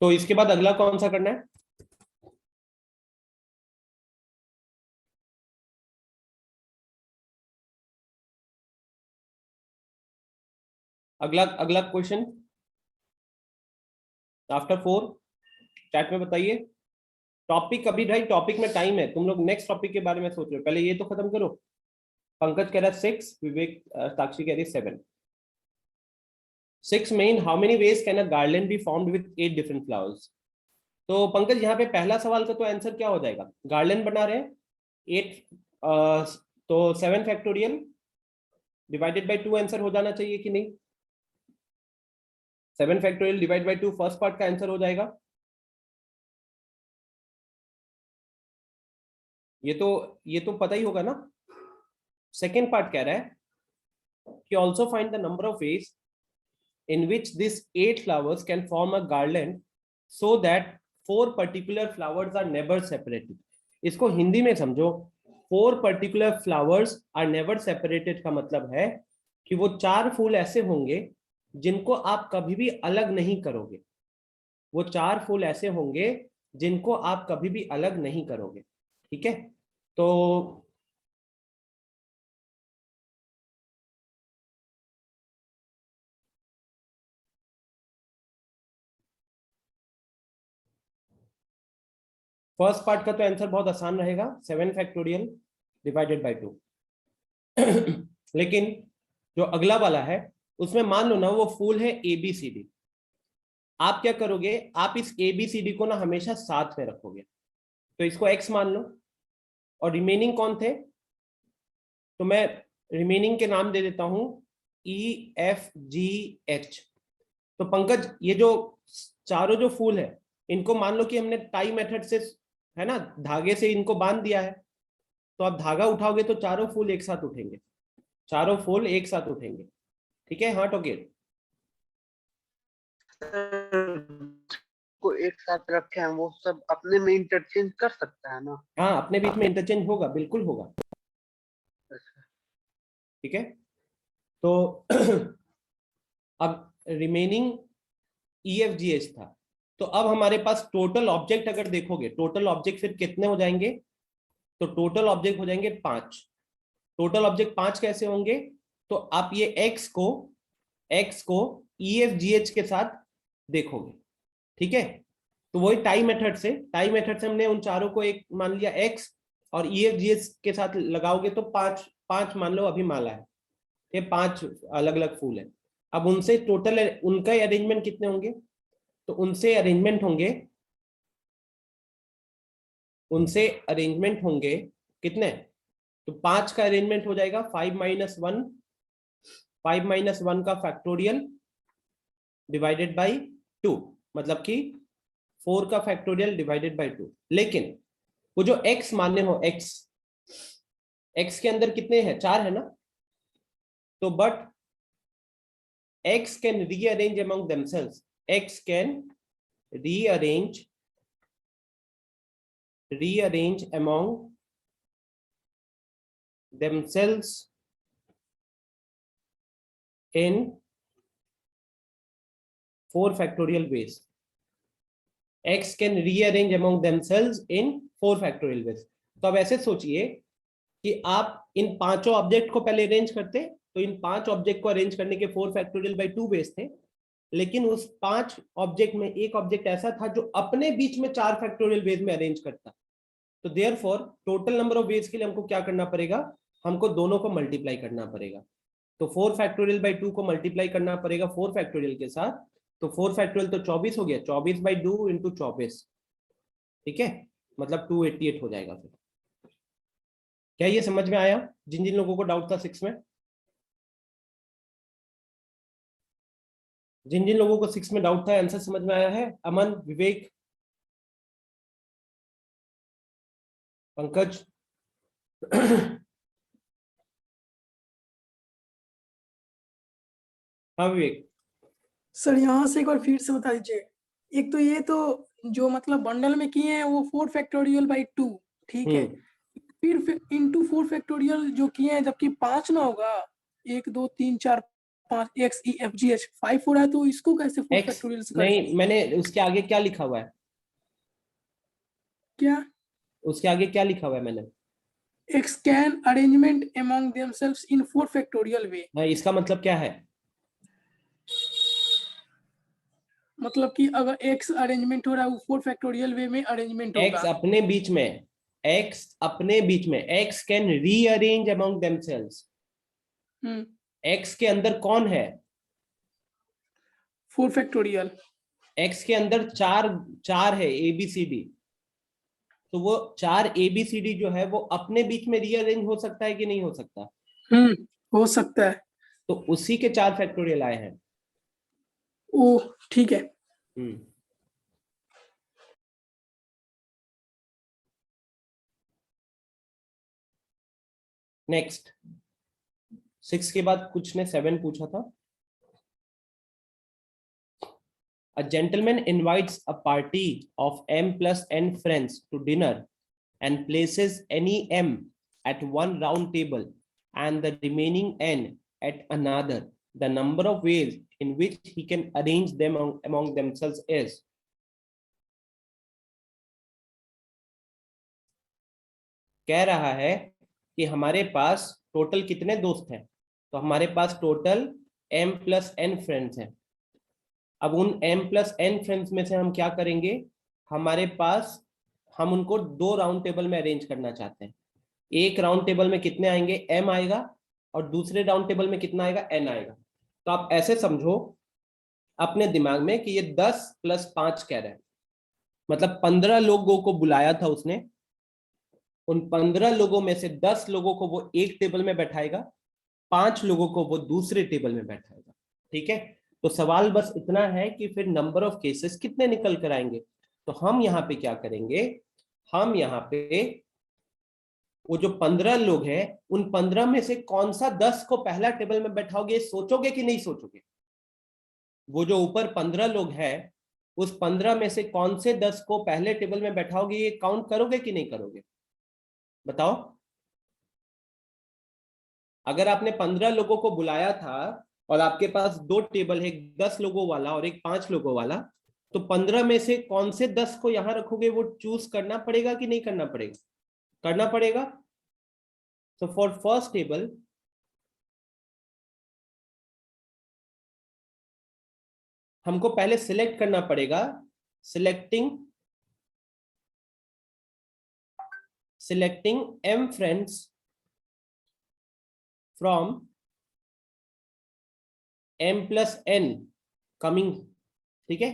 तो इसके बाद अगला कौन सा करना है? अगला क्वेश्चन आफ्टर 4 चैट में बताइए। टॉपिक अभी भाई, टॉपिक में टाइम है, तुम लोग नेक्स्ट टॉपिक के बारे में सोच रहे हो, पहले ये तो खत्म करो। पंकज कह रहा है 6, विवेक साक्षी कह रही है 7। 6 में how many ways can a garland be formed with 8 different flowers? तो पंकज यहाँ पे पहला सवाल का तो आंसर क्या हो जाएगा? गार्लैंड बना रहे हैं 8 तो 7 फैक्टोरियल डिवाइडेड बाय 2 आंसर हो जाना चाहिए कि नहीं? 7 factorial divide by 2 first part का आंसर हो जाएगा। ये तो पता ही होगा ना। सेकेंड पार्ट कह रहा है कि also find the number of ways in which these 8 flowers can form a garland so that 4 particular flowers are never separated. इसको हिंदी में समझो, 4 particular flowers are never separated का मतलब है कि वो 4 फूल ऐसे होंगे जिनको आप कभी भी अलग नहीं करोगे। वो 4 फूल ऐसे होंगे जिनको आप कभी भी अलग नहीं करोगे। ठीक है, तो फर्स्ट पार्ट का तो आंसर बहुत आसान रहेगा, 7 फैक्टोरियल डिवाइडेड बाय 2। लेकिन जो अगला वाला है उसमें मान लो ना वो फूल है ABCD, आप क्या करोगे, आप इस ABCD को ना हमेशा साथ में रखोगे। तो इसको X मान लो, और रिमेनिंग कौन थे, तो मैं रिमेनिंग के नाम दे देता हूं EFGH। तो पंकज ये जो चारों जो फूल है इनको मान लो कि हमने टाई मेथड से, है ना, धागे से इनको बांध दिया है। तो आप धागा उठाओगे तो चारों फूल एक साथ उठेंगे, चारों फूल एक साथ उठेंगे। ठीक है, हाँ टोकेट को एक साथ रखे हैं, वो सब अपने में इंटरचेंज कर सकता है ना? हाँ, अपने बीच में इंटरचेंज होगा, बिल्कुल होगा। ठीक है, तो अब रिमेनिंग EFGH था। तो अब हमारे पास टोटल ऑब्जेक्ट अगर देखोगे, टोटल ऑब्जेक्ट फिर कितने हो जाएंगे, तो टोटल ऑब्जेक्ट हो जाएंगे 5। टोटल ऑब्जेक्ट 5 कैसे होंगे, तो आप ये X को EFGH के साथ देखोगे। ठीक है, तो वही टाई मेथड से हमने उन चारों को एक मान लिया X, और EFGH के साथ लगाओगे तो 5 मान लो अभी माला है, ये 5 अलग अलग फूल है। अब उनसे टोटल उनका अरेंजमेंट कितने होंगे, तो उनसे अरेंजमेंट होंगे कितने, तो 5 का अरेंजमेंट हो जाएगा 5 माइनस 1 का फैक्टोरियल डिवाइडेड बाई 2, मतलब कि 4 का फैक्टोरियल डिवाइडेड बाई 2। लेकिन वो जो X माने हो, X के अंदर कितने हैं, 4 है ना, तो but X can rearrange among themselves. X can rearrange among themselves in 4 factorial ways. X can rearrange among themselves in 4 factorial ways. तो अब ऐसे सोचिए कि आप इन पांचों ऑब्जेक्ट को पहले अरेंज करते, तो इन 5 ऑब्जेक्ट को अरेंज करने के 4 फैक्टोरियल बाई 2 वेज थे। लेकिन उस 5 ऑब्जेक्ट में एक ऑब्जेक्ट ऐसा था जो अपने बीच में 4 फैक्टोरियल वेज में अरेंज करता। तो therefore total number of ways के लिए हमको क्या करना पड़ेगा, हमको दोनों को मल्टीप्लाई करना पड़ेगा। तो 4 फैक्टोरियल बाई 2 को मल्टीप्लाई करना पड़ेगा 4 फैक्टोरियल के साथ, तो 4 फैक्टोरियल तो 24 हो गया, 24 बाई 2 इंटू 24। ठीक है, मतलब 288 हो जाएगा। फिर क्या ये समझ में आया जिन जिन लोगों को डाउट था 6 में? जिन जिन लोगों को 6 में डाउट था आंसर समझ में आया है? अमन, विवेक, पंकज हाँ विवेक। सर यहाँ से एक बार फिर से बता दीजिए। एक तो ये तो जो मतलब बंडल में किए हैं वो 4 फैक्टोरियल बाई 2, ठीक है। फिर इंटू 4 फैक्टोरियल जो किए हैं, जबकि 5 ना होगा, 1 2 3 4 5 X E F G H 5 हो रहा है, तो इसको कैसे 4 फैक्टोरियल से नहीं, मैंने उसके आगे क्या लिखा हुआ है, क्या उसके आगे क्या लिखा हुआ है मैंने? X can arrangement among themselves in 4 factorial way। हाँ, इसका मतलब क्या है? मतलब कि अगर X अरेंजमेंट हो रहा है वो 4 फैक्टोरियल वे में अरेंजमेंट होगा। X अपने बीच में X can rearrange among themselves. X के अंदर कौन है? 4 फैक्टोरियल। X के अंदर 4 है ABCD, तो वो 4 ABCD जो है वो अपने बीच में रीअरेंज हो सकता है कि नहीं हो सकता? हो सकता है, तो उसी के 4 फैक्टोरियल आए हैं। ओह ठीक है। नेक्स्ट 6 के बाद कुछ ने 7 पूछा था। a gentleman invites a party of m plus n friends to dinner and places any m at one round table and the remaining n at another. The number of ways in which he can arrange them among themselves is. कह रहा है कि हमारे पास total कितने दोस्त हैं, तो हमारे पास total m plus n friends हैं। अब उन m plus n फ्रेंड्स में से हम क्या करेंगे, हमारे पास हम उनको 2 राउंड टेबल में अरेंज करना चाहते हैं। एक राउंड टेबल में कितने आएंगे, m आएगा, और दूसरे राउंड टेबल में कितना आएगा, n आएगा। तो आप ऐसे समझो अपने दिमाग में कि ये 10 + 5 कह रहे हैं, मतलब 15 लोगों को बुलाया था उसने। उन 15 लोगों में से 10 लोगों को वो एक टेबल में बैठाएगा, 5 लोगों को वो दूसरे टेबल में बैठाएगा। ठीक है, तो सवाल बस इतना है कि फिर नंबर ऑफ केसेस कितने निकल कर आएंगे। तो हम यहाँ पे क्या करेंगे, हम यहाँ पे वो जो 15 लोग हैं उन 15 में से कौन सा 10 को पहला टेबल में बैठाओगे, सोचोगे कि नहीं सोचोगे। वो जो ऊपर 15 लोग हैं उस 15 में से कौन से 10 को पहले टेबल में बैठाओगे, ये काउंट करोगे कि नहीं करोगे, बताओ। अगर आपने 15 लोगों को बुलाया था और आपके पास 2 टेबल है, एक 10 लोगों वाला और एक 5 लोगों वाला, तो 15 में से कौन से 10 को यहां रखोगे, वो चूज करना पड़ेगा कि नहीं करना पड़ेगा, करना पड़ेगा। तो फॉर फर्स्ट टेबल हमको पहले सिलेक्ट करना पड़ेगा, selecting m friends from m plus n coming। ठीक है,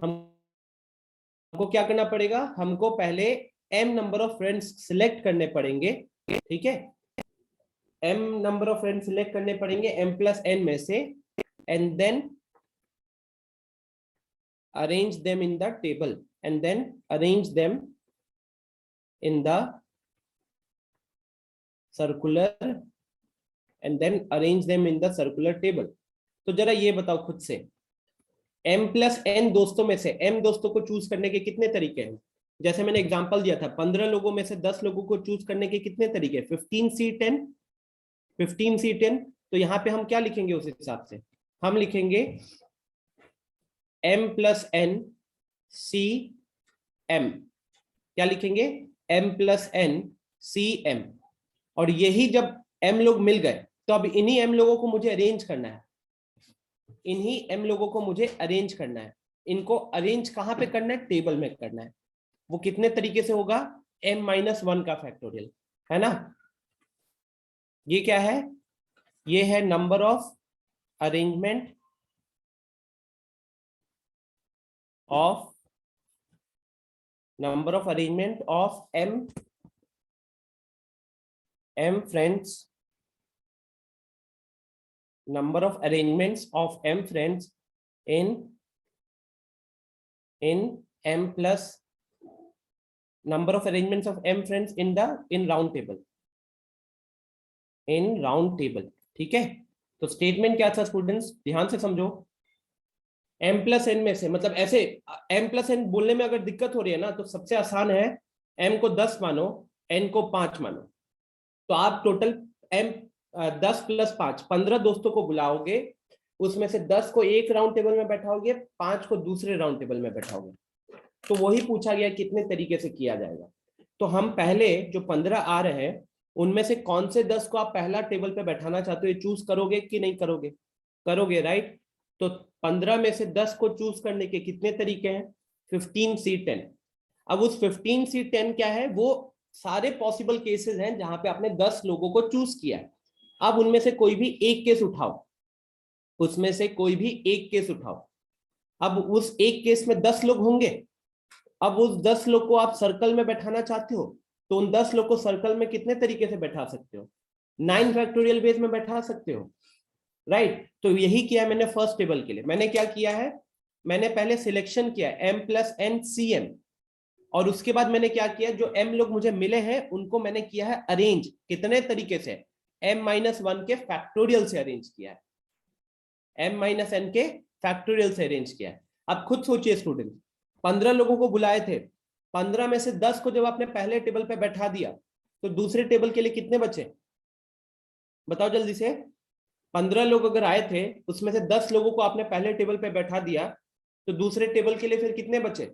हमको क्या करना पड़ेगा, हमको पहले m number of friends select करने पड़ेंगे। ठीक है, m number of friends select करने पड़ेंगे m plus n में से, and then arrange them in the table, and then arrange them in the circular, and then arrange them in the circular table। तो जरा ये बताओ खुद से, m plus n दोस्तों में से m दोस्तों को चूज करने के कितने तरीके हैं। जैसे मैंने एग्जांपल दिया था, 15 लोगों में से 10 लोगों को चूज करने के कितने तरीके, 15C10। तो यहाँ पे हम क्या लिखेंगे, उस हिसाब से हम लिखेंगे m plus n c m। क्या लिखेंगे, m plus n c m। और यही जब m लोग मिल गए तो अब इन्हीं m लोगों को मुझे अरेंज करना है, इन्हीं m लोगों को मुझे अरेंज करना है। इनको अरेंज कहां पे करना है, टेबल में करना है। वो कितने तरीके से होगा, m-1 का फैक्टोरियल, है ना। ये क्या है, ये है number of arrangement of m friends, number of arrangements of m friends in m plus number of arrangements of m friends in round table, in round table। ठीक है, तो स्टेटमेंट क्या था स्टूडेंट्स, ध्यान से समझो। m plus n में से, मतलब ऐसे m plus n बोलने में अगर दिक्कत हो रही है ना, तो सबसे आसान है m को 10 मानो, n को 5 मानो। तो आप टोटल m 10 + 5 15 दोस्तों को बुलाओगे, उसमें से 10 को एक राउंड टेबल में बैठाओगे, 5 को दूसरे राउंड टेबल में बैठाओगे। तो वही पूछा गया कितने तरीके से किया जाएगा। तो हम पहले जो 15 आ रहे हैं उनमें से कौन से 10 को आप पहला टेबल पे बैठाना चाहते हो, ये चूज करोगे कि नहीं करोगे, करोगे राइट। तो 15 में से 10 को चूज करने के कितने तरीके हैं, 15C10। अब उस 15C10 क्या है, वो सारे पॉसिबल केसेस हैं जहां पे आपने 10 लोगों को चूज किया है। अब उनमें से कोई भी एक केस उठाओ, उसमें से कोई भी एक केस उठाओ। अब उस एक केस में 10 लोग होंगे। अब उस 10 लोग को आप सर्कल में बैठाना चाहते हो, तो उन 10 लोग को सर्कल में कितने तरीके से बैठा सकते हो, 9 फैक्टोरियल बेस में बैठा सकते हो, राइट। तो यही किया मैंने फर्स्ट टेबल के लिए। मैंने क्या किया है, मैंने पहले सिलेक्शन किया m plus n cm, और उसके बाद मैंने क्या किया, जो m लोग मुझे मिले हैं उनको मैंने किया है अरेंज। कितने तरीके से, m-1 के फैक्टोरियल से अरेंज किया है। m माइनस n के फैक्टोरियल से अरेंज किया है। अब खुद सोचिए स्टूडेंट, 15 लोगों को बुलाए थे, 15 में से 10 को जब आपने पहले टेबल पे बैठा दिया तो दूसरे टेबल के लिए कितने बचे? बताओ जल्दी से। 15 लोग अगर आए थे, उसमें से 10 लोगों को आपने पहले टेबल पे बैठा दिया तो दूसरे टेबल के लिए फिर कितने बचे?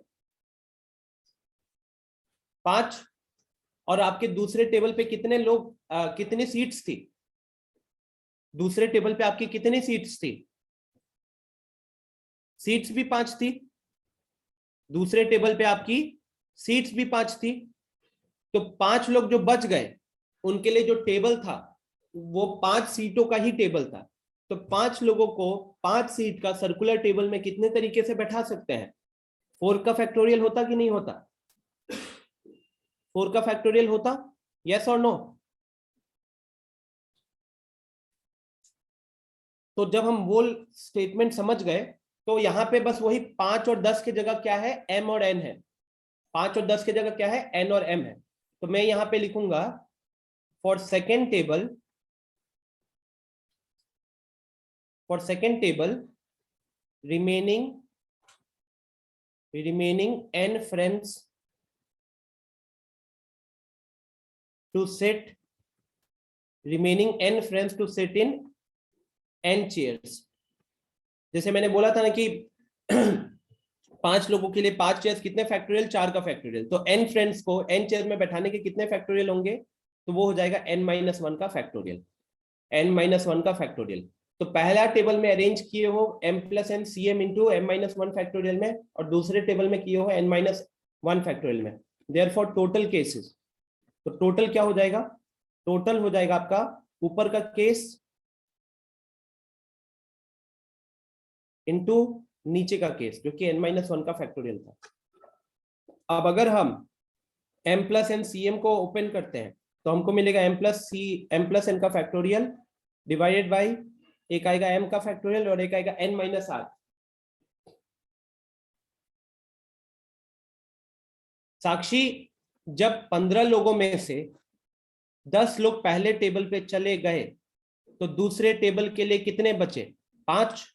5। और आपके दूसरे टेबल पे कितने लोग, कितनी सीट्स थी? दूसरे टेबल पे आपकी कितनी सीट्स थी? सीट्स भी 5 थी। दूसरे टेबल पे आपकी सीट्स भी 5 थी। तो 5 लोग जो बच गए उनके लिए जो टेबल था वो 5 सीटों का ही टेबल था। तो 5 लोगों को 5 सीट का सर्कुलर टेबल में कितने तरीके से बैठा सकते हैं? 4 का फैक्टोरियल होता कि नहीं होता? 4 का फैक्टोरियल होता? यस और नो? तो जब हम वो स्टेटमेंट समझ गए तो यहाँ पे बस वही 5 और 10 की जगह क्या है? m और n है। 5 और 10 की जगह क्या है? n और m है। तो मैं यहाँ पे लिखूंगा for second table remaining n friends to sit in n chairs। जैसे मैंने बोला था ना कि 5 लोगों के लिए 5 चेयर्स, कितने फैक्टोरियल? 4 का फैक्टोरियल। तो n फ्रेंड्स को n चेयर में बैठाने के कितने फैक्टोरियल होंगे? तो वो हो जाएगा n-1 का फैक्टोरियल। n-1 का फैक्टोरियल। तो पहला टेबल में अरेंज किए हो m plus n cm into m-1 factorial में, और दूसरे टेबल में किए हो n-1 फैक्टोरियल में। देयरफॉर टोटल केसेस, तो टोटल क्या हो जाएगा? टोटल हो जाएगा आपका ऊपर का केस इनटू नीचे का केस जो कि n-1 का फैक्टोरियल था। अब अगर हम m प्लस n cm को ओपन करते हैं तो हमको मिलेगा m प्लस n का फैक्टोरियल डिवाइडेड बाई, एक आएगा m का फैक्टोरियल और एक आएगा n-r। साक्षी, जब 15 लोगों में से 10 लोग पहले टेबल पे चले गए तो दूसरे टेबल के लिए कितने बचे? 5।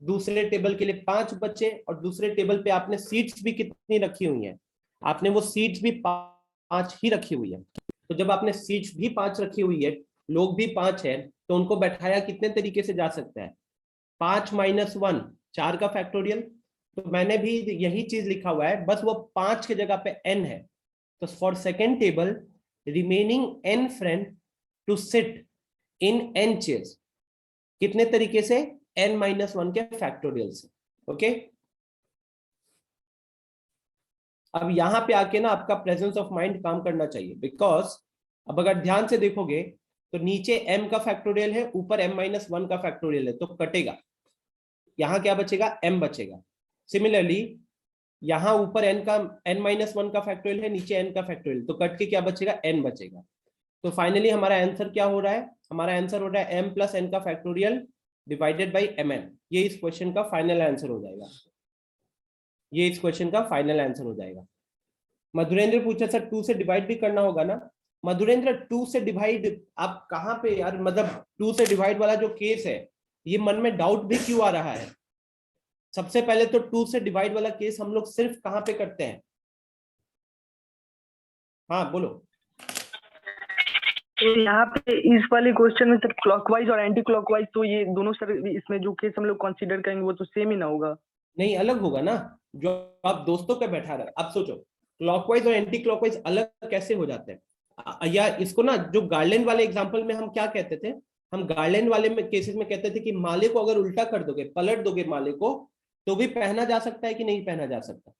दूसरे टेबल के लिए 5 बचे, और दूसरे टेबल पे आपने सीट्स भी कितनी रखी हुई हैं? आपने वो सीट्स भी 5 ही रखी हुई है। तो जब आपने सीट्स भी 5 रखी हुई है, लोग भी 5 है, तो उनको बैठाया कितने तरीके से जा सकता है? 5 माइनस 1, 4 का फैक्टोरियल। तो मैंने भी यही चीज लिखा हुआ है, बस वो 5 की जगह पे n है। तो for second table remaining n friend to sit in n chairs, कितने तरीके से? n-1 के फैक्टोरियल से। ओके, अब यहां पे आके ना आपका प्रेजेंस ऑफ माइंड काम करना चाहिए, बिकॉज अब अगर ध्यान से देखोगे तो नीचे m का फैक्टोरियल है, ऊपर m-1 का फैक्टोरियल है, तो कटेगा। यहां क्या बचेगा? m बचेगा। सिमिलरली यहां ऊपर n-1 का फैक्टोरियल है, नीचे n का फैक्टोरियल, तो कट के क्या बचेगा? n बचेगा। तो फाइनली हमारा आंसर क्या हो रहा है? हमारा आंसर हो रहा है m प्लस n का फैक्टोरियल डिवाइडेड बाई mn। ये इस क्वेश्चन का फाइनल आंसर हो जाएगा। ये इस क्वेश्चन का फाइनल आंसर हो जाएगा। मधुरेंद्र पूछा सर 2 से डिवाइड भी करना होगा ना? मधुरेंद्र 2 से डिवाइड आप कहाँ पे यार, मतलब 2 से डिवाइड वाला जो केस है, ये मन में डाउट भी क्यों आ रहा है? सबसे पहले तो 2 से डिवाइड वाला केस हम लोग सिर्फ कहाँ पे करते हैं? हाँ बोलो। तो यहाँ पे इस वाले क्वेश्चन में सर क्लॉकवाइज और एंटी क्लॉकवाइज, तो ये दोनों सर इसमें जो केस हम लोग कंसीडर करेंगे वो तो सेम ही ना होगा? नहीं, अलग होगा ना। जो आप दोस्तों पे बैठा रहे, आप सोचो क्लॉकवाइज और एंटी क्लॉकवाइज अलग कैसे हो जाते हैं? या इसको ना, जो गार्लैंड वाले एग्जांपल में हम क्या कहते थे? हम गार्लैंड वाले में केसेस में कहते थे कि माले को अगर उल्टा कर दोगे, पलट दोगे माले को, तो भी पहना जा सकता है कि नहीं पहना जा सकता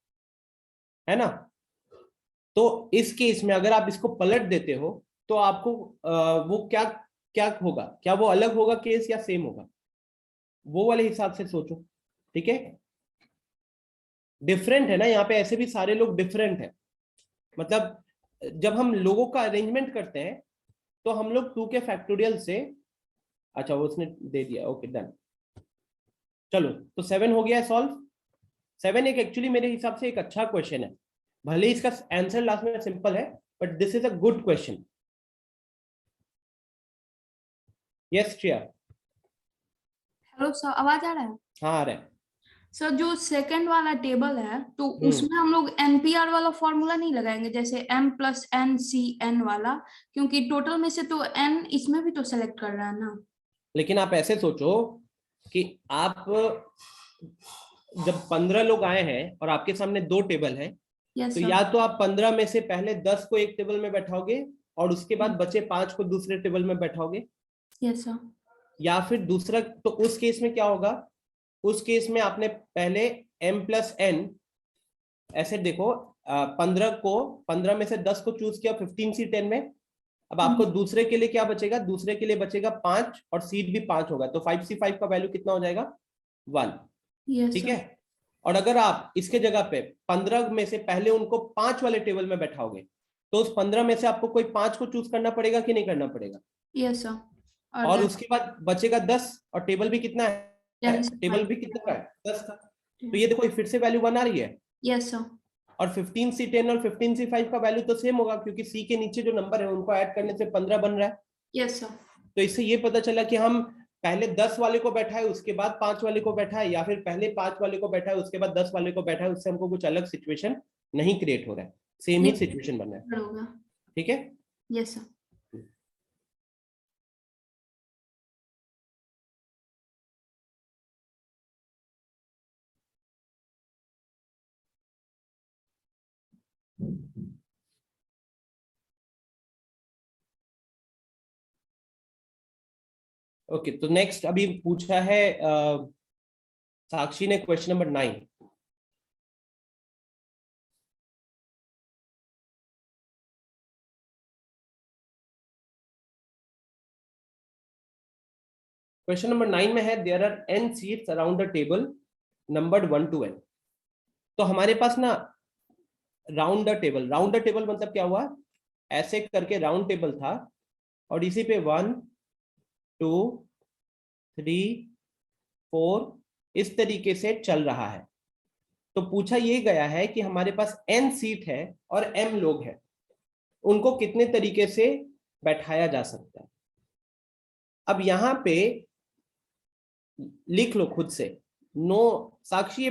है ना? तो इस केस में अगर आप इसको पलट देते हो तो आपको वो क्या क्या होगा? क्या वो अलग होगा केस या सेम होगा? वो वाले हिसाब से सोचो, ठीक है? डिफरेंट है ना, यहाँ पे ऐसे भी सारे लोग डिफरेंट है। मतलब जब हम लोगों का अरेंजमेंट करते हैं तो हम लोग 2 के फैक्टोरियल से, अच्छा वो उसने दे दिया, ओके डन। चलो तो 7 हो गया सॉल्व। 7 एक एक्चुअली मेरे हिसाब से एक अच्छा क्वेश्चन है, भले इसका आंसर लास्ट में सिंपल है, but this is a good question. Yes Shreya. Hello sir, आवाज आ रहा है? हाँ आ रहा है। सर जो सेकंड वाला टेबल है तो उसमें हम लोग एनपीआर वाला फॉर्मूला नहीं लगाएंगे, जैसे m plus N C N वाला, क्योंकि टोटल में से तो n इसमें भी तो सेलेक्ट कर रहा है ना। लेकिन आप ऐसे सोचो कि आप जब 15 लोग आए हैं और आपके सामने 2 टेबल है, यस तो सर। या तो आप 15 में से पहले 10 को एक टेबल में बैठाओगे और उसके बाद बचे 5 को दूसरे टेबल में बैठाओगे, यस सर। या फिर दूसरा, तो उस केस में क्या होगा, उस केस में आपने पहले m प्लस एन, ऐसे देखो 15 में से 10 को चूज किया 15 सीट 10 में, अब आपको दूसरे के लिए क्या बचेगा, दूसरे के लिए बचेगा 5 और सीट भी 5 होगा, तो 5c5 का वैल्यू कितना हो जाएगा 1। यस ठीक सर। है। और अगर आप इसके जगह पे 15 में से पहले उनको 5 वाले टेबल में बैठाओगे, तो उस 15 में से आपको कोई 5 को चूज करना पड़ेगा कि नहीं करना पड़ेगा, यस सर। और उसके बाद बचेगा 10 और टेबल भी कितना है, 10 टेबल भी कितना का है 10 का, तो ये देखो फिर से वैल्यू 1 आ रही है। Yes sir. और 15c10 और 15c5 का वैल्यू तो सेम होगा, क्योंकि c के नीचे जो नंबर है उनको ऐड करने से 15 बन रहा है। Yes sir. तो इससे ये पता चला कि हम पहले 10 वाले को बैठा है उसके बाद 5 वाले को बैठा है, या फिर पहले 5 वाले को बैठा है उसके बाद 10 वाले को बैठा है, उससे हमको कुछ अलग सिचुएशन नहीं क्रिएट हो रहा है, सेम ही सिचुएशन बन रहा है। ठीक है। Yes sir. ओके, तो नेक्स्ट अभी पूछा है साक्षी ने क्वेश्चन नंबर 9। क्वेश्चन नंबर 9 में है there are n seats around the table numbered 1 to n। तो हमारे पास ना round the table, round the table मतलब क्या हुआ, ऐसे करके राउंड टेबल था और इसी पे 1 2 3 4 इस तरीके से चल रहा है। तो पूछा ये गया है कि हमारे पास n सीट है और m लोग हैं, उनको कितने तरीके से बैठाया जा सकता है। अब यहां पे लिख लो खुद से, नो साक्षी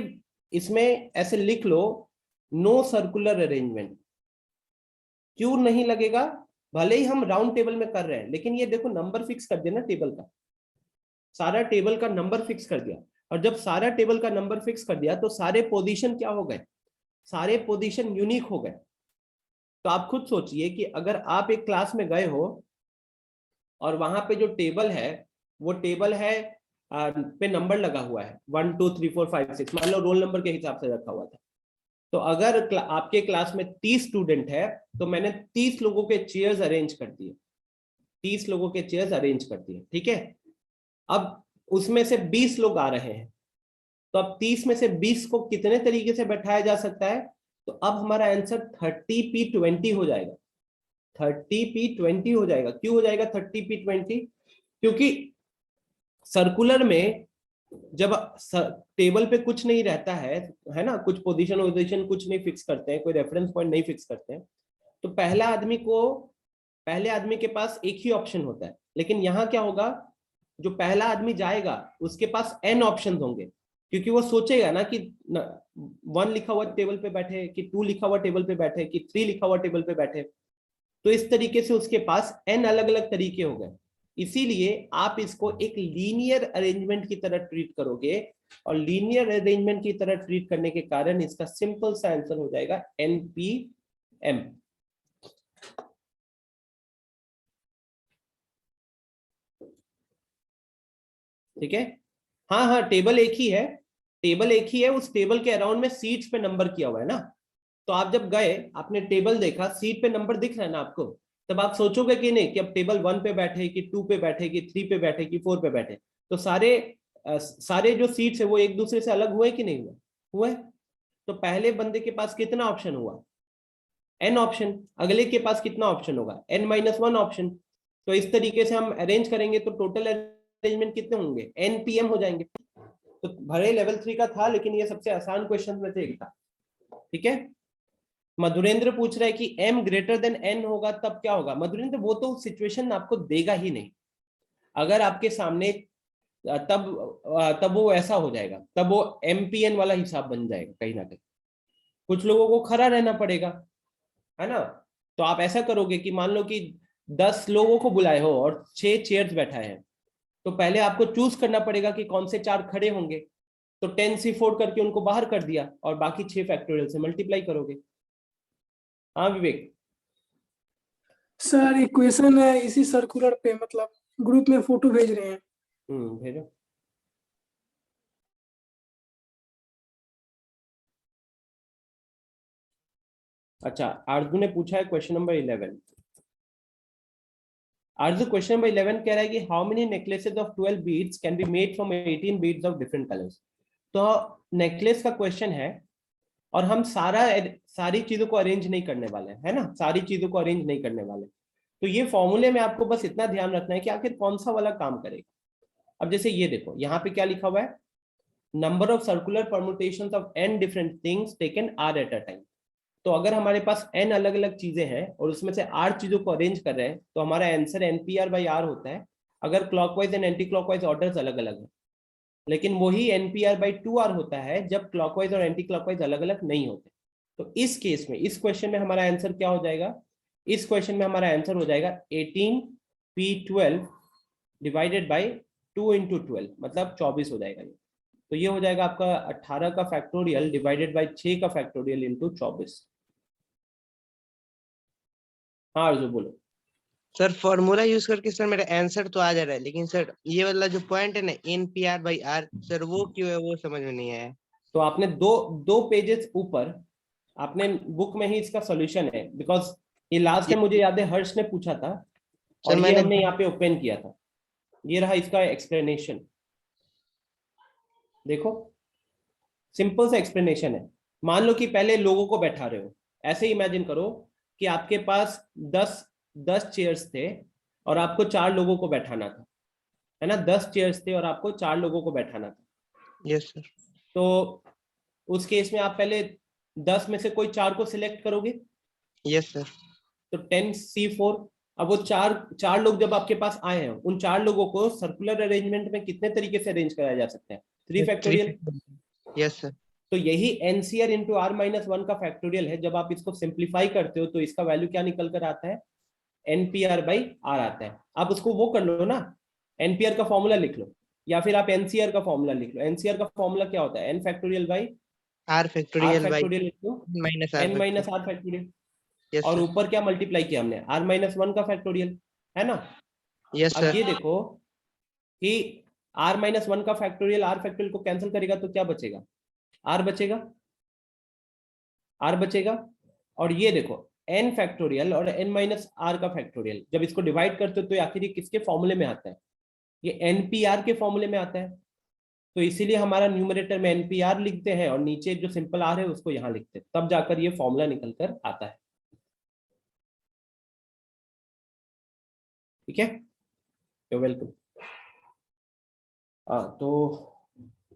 इसमें ऐसे लिख लो, नो सर्कुलर अरेंजमेंट। क्यों नहीं लगेगा, भले ही हम राउंड टेबल में कर रहे हैं, लेकिन ये देखो नंबर फिक्स कर दिया ना टेबल का, सारा टेबल का नंबर फिक्स कर दिया, और जब सारा टेबल का नंबर फिक्स कर दिया तो सारे पोजीशन क्या हो गए, सारे पोजीशन यूनिक हो गए। तो आप खुद सोचिए कि अगर आप एक क्लास में गए हो और वहां पे जो टेबल है वो टेबल है पे नंबर लगा हुआ है 1 2 3 4 5 6, मान लो रोल नंबर के हिसाब से रखा हुआ था। तो अगर आपके क्लास में 30 स्टूडेंट है तो मैंने 30 लोगों के चेयर्स अरेंज कर दिए, 30 लोगों के चेयर्स अरेंज कर दिए। ठीक है। अब उसमें से 20 लोग आ रहे हैं, तो अब 30 में से 20 को कितने तरीके से बैठाया जा सकता है, तो अब हमारा आंसर 30p20 हो जाएगा, 30p20 हो जाएगा। क्यों हो जाएगा 30p20, क्योंकि सर्कुलर में जब टेबल पे कुछ नहीं रहता है ना, कुछ पोजीशन कुछ नहीं फिक्स करते हैं, कोई रेफरेंस पॉइंट नहीं फिक्स करते हैं, तो पहले आदमी के पास एक ही ऑप्शन होता है। लेकिन यहाँ क्या होगा, जो पहला आदमी जाएगा उसके पास n ऑप्शन होंगे, क्योंकि वो सोचेगा ना कि 1 लिखा हुआ टेबल पे बैठे, कि 2 लिखा हुआ टेबल पे बैठे, कि 3 लिखा हुआ टेबल पे बैठे। तो इस तरीके से उसके पास n अलग अलग तरीके हो गए। इसीलिए आप इसको एक लीनियर अरेंजमेंट की तरह ट्रीट करोगे, और लीनियर अरेंजमेंट की तरह ट्रीट करने के कारण इसका सिंपल सा आंसर हो जाएगा NPM। ठीक है। हाँ हाँ, टेबल एक ही है, टेबल एक ही है, उस टेबल के अराउंड में सीट्स पे नंबर किया हुआ है ना। तो आप जब गए, आपने टेबल देखा, सीट पे नंबर दिख रहा है ना आपको, तब आप सोचोगे कि नहीं कि अब टेबल 1 पे बैठे, कि 2 पे बैठे, कि 3 पे बैठे, कि 4 पे बैठे। तो सारे जो सीट्स है वो एक दूसरे से अलग हुए कि नहीं हुए, हुए। तो पहले बंदे के पास कितना ऑप्शन हुआ, n ऑप्शन, अगले के पास कितना ऑप्शन होगा, n-1 ऑप्शन। तो इस तरीके से हम अरेंज करेंगे तो टोटल अरेंजमेंट कितने होंगे, NPM हो जाएंगे। तो भले लेवल 3 का था, लेकिन ये सबसे आसान क्वेश्चन में से एक था। ठीक है। मधुरेंद्र पूछ रहा है कि m ग्रेटर देन n होगा तब क्या होगा। मधुरेंद्र वो तो सिचुएशन आपको देगा ही नहीं। अगर आपके सामने तब वो ऐसा हो जाएगा, तब वो MPN वाला हिसाब बन जाएगा कहीं ना कहीं। कुछ लोगों को खड़ा रहना पड़ेगा, है ना। तो आप ऐसा करोगे कि मान लो कि 10 लोगों को बुलाए हो और 6 चेयर्स बैठा है, तो पहले आपको चूज करना पड़ेगा कि कौन से 4 खड़े होंगे। तो 10C4 करके उनको बाहर कर दिया और बाकी 6 फैक्टोरियल से मल्टीप्लाई करोगे। हाँ विवेक। सर इक्वेशन है इसी सर्कुलर पे, मतलब ग्रुप में फोटो भेज रहे हैं। भेजो। अच्छा, आरजू ने पूछा है क्वेश्चन नंबर 11। आरजू क्वेश्चन नंबर 11 कह रहा है कि how many necklaces of 12 beads can be made from 18 beads of different colours. तो नेकलेस का क्वेश्चन है और हम सारी चीजों को अरेंज नहीं करने वाले हैं, है ना, सारी चीजों को अरेंज नहीं करने वाले। तो ये फॉर्मूले में आपको बस इतना ध्यान रखना है कि आखिर कौन सा वाला काम करेगा। अब जैसे ये देखो, यहाँ पे क्या लिखा हुआ है, number of circular permutations of n different things taken r at a time. तो अगर हमारे पास n अलग अलग चीजें हैं और उसमें से r चीजों को अरेंज कर रहे हैं, तो हमारा आंसर NPR/r होता है, अगर clockwise and anti clockwise orders अलग अलग है। लेकिन वही NPR/2r होता है जब क्लॉकवाइज और एंटी क्लॉकवाइज अलग अलग नहीं होते। तो इस केस में, इस क्वेश्चन में हमारा आंसर क्या हो जाएगा, इस क्वेश्चन में हमारा आंसर हो जाएगा 18P12 डिवाइडेड बाई 2 × 12, मतलब 24 हो जाएगा ये। तो ये हो जाएगा आपका 18 का फैक्टोरियल डिवाइडेड बाई 6 का फैक्टोरियल इंटू 24। हाँ अर्जुन बोलो। सर फॉर्मूला यूज करके सर मेरा आंसर तो आ जा रहा है, लेकिन सर ये वाला जो पॉइंट है ना NPR/r, सर वो क्यों है वो समझ में नहीं आया। तो आपने दो पेजेस ऊपर आपने बुक में ही इसका सॉल्यूशन है, बिकॉज ये लास्ट टाइम मुझे याद है हर्ष ने पूछा था और ये हमने यहाँ पे ओपन किया था। ये रहा इसका एक्सप्लेनेशन, देखो सिंपल सा एक्सप्लेनेशन है। मान लो कि पहले लोगों को बैठा रहे हो, ऐसे इमेजिन करो कि आपके पास 10 चेयर्स थे और आपको 4 लोगों को बैठाना था, है ना। 10 चेयर्स थे और आपको 4 लोगों को बैठाना था। Yes sir. तो उस केस में आप पहले 10 में से कोई 4 को सिलेक्ट करोगे। Yes sir. तो 10C4। अब वो चार लोग जब आपके पास आए हैं, उन 4 लोगों को सर्कुलर अरेंजमेंट में कितने तरीके से अरेंज कराया जा सकता है, 3 फैक्टोरियल। Yes sir. तो यही NCR इंटू R-1 का फैक्टोरियल है। जब आप इसको सिंप्लीफाई करते हो तो इसका वैल्यू क्या निकल कर आता है, NPR/r आता है। आप उसको वो कर लो ना, NPR का फॉर्मूला लिख लो या फिर आप NCR का फॉर्मूला लिख लो। NCR का फॉर्मूला क्या होता है, n factorial by r factorial by into n-r factorial. Yes और सर। ऊपर क्या मल्टीप्लाई किया हमने, R-1 का फैक्टोरियल, है ना। यस अब सर। ये देखो कि R-1 का फैक्टोरियल R फैक्टोरियल को कैंसिल करेगा तो क्या बचेगा, R बचेगा, R बचेगा। और ये देखो n फैक्टोरियल और n-r का फैक्टोरियल, जब इसको डिवाइड करते हो तो आखिर ये किसके फॉर्मूले में आता है, ये NPR के फॉर्मूले में आता है। तो इसीलिए हमारा न्यूमरेटर में NPR लिखते हैं और नीचे जो सिंपल R है उसको यहाँ लिखते हैं, तब जाकर ये फॉर्मूला निकल कर आता है। ठीक है, यू वेलकम। तो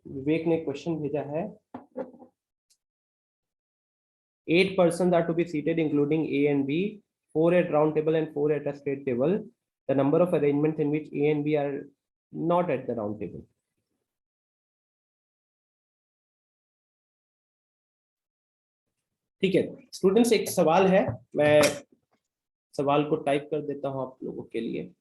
विवेक ने क्वेश्चन भेजा है, 8 persons are to be seated including A and B, 4 at round table and 4 at a straight table. The number of arrangements in which A and B are not at the round table. ठीक है students, एक सवाल है, मैं सवाल को type कर देता हूं आप लोगों के लिए।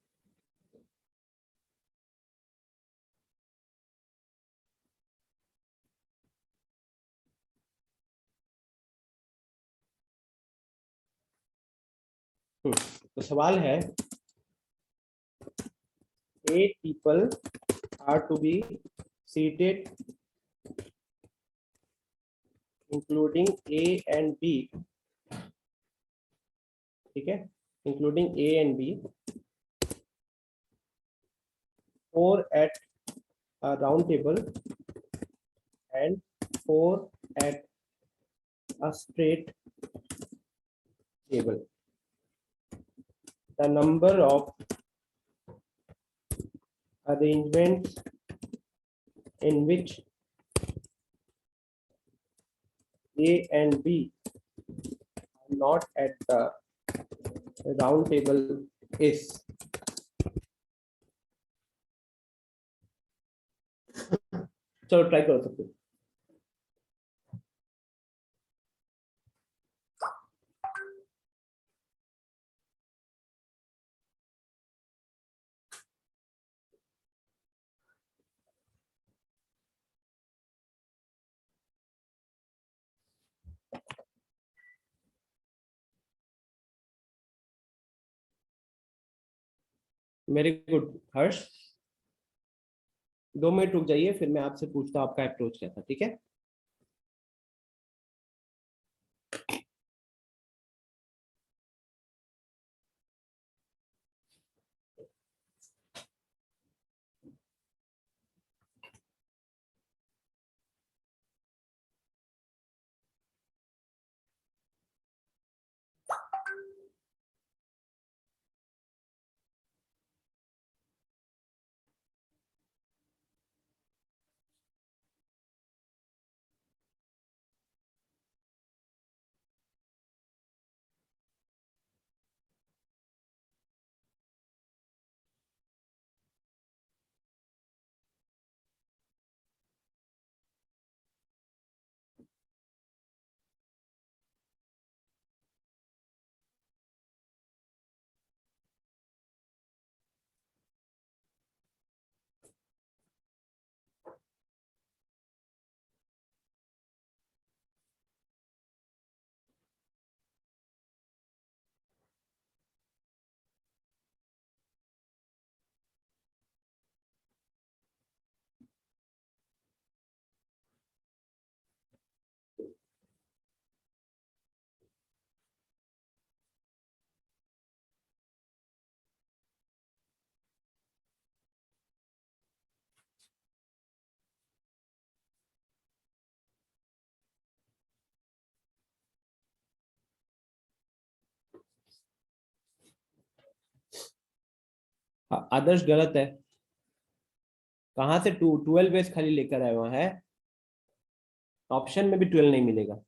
तो सवाल है, 8 people are to be seated including A and B, ठीक है, including A and B, 4 at a round table and 4 at a straight table. The number of arrangements in which A and B are not at the round table is, चलो try करो सब कुछ। Very good हर्ष, 2 minute रुक जाइए, फिर मैं आपसे पूछता हूँ आपका अप्रोच क्या था, ठीक है? आदर्श गलत है, कहाँ से 12 बेस खाली लेकर आए हुआ है? ऑप्शन में भी 12 नहीं मिलेगा।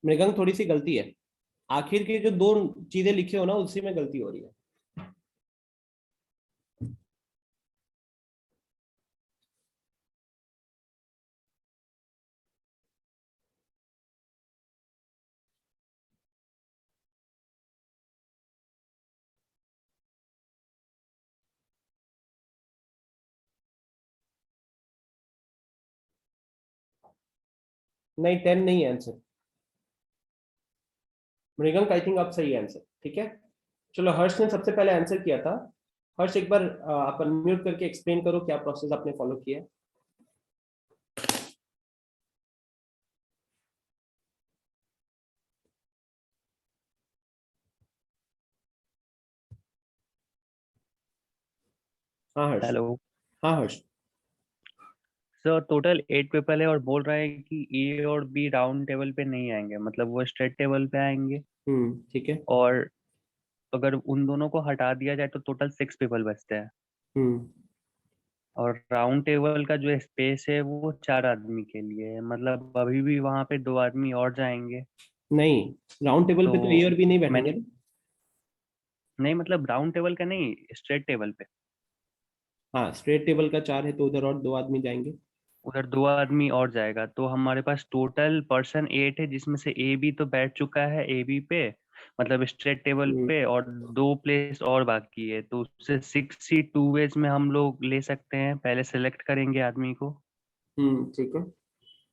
मृगंक थोड़ी सी गलती है, आखिर की जो 2 चीजें लिखे हो ना उसी में गलती हो रही है। नहीं 10 नहीं है आंसर। मृगंक आई थिंक आप सही आंसर, ठीक है। चलो हर्ष ने सबसे पहले आंसर किया था। हर्ष एक बार आप अनम्यूट करके एक्सप्लेन करो क्या प्रोसेस आपने फॉलो किया है। हाँ हर्ष। हेलो हाँ हर्ष। सर, टोटल 8 पीपल है और बोल रहे हैं कि ए और बी राउंड टेबल पे नहीं आएंगे, मतलब वो स्ट्रेट टेबल पे आएंगे। ठीक है। और अगर उन दोनों को हटा दिया जाए तो टोटल 6 पीपल बचते हैं। और राउंड टेबल का जो स्पेस है वो 4 आदमी के लिए है, मतलब अभी भी वहां पे 2 आदमी और जाएंगे। नहीं, राउंड टेबल पे तो ए और बी नहीं बैठेंगे। नहीं, मतलब राउंड टेबल का नहीं, स्ट्रेट टेबल पे। हाँ स्ट्रेट टेबल का 4 है तो उधर और 2 आदमी जाएंगे। उधर 2 आदमी और जाएगा तो हमारे पास टोटल पर्सन 8 है, जिसमें से ए बी तो बैठ चुका है ए बी पे, मतलब स्ट्रेट टेबल पे, और 2 प्लेस और बाकी है, तो उससे 6 ही 2 वेज में हम लोग ले सकते हैं। पहले सेलेक्ट करेंगे आदमी को, ठीक है।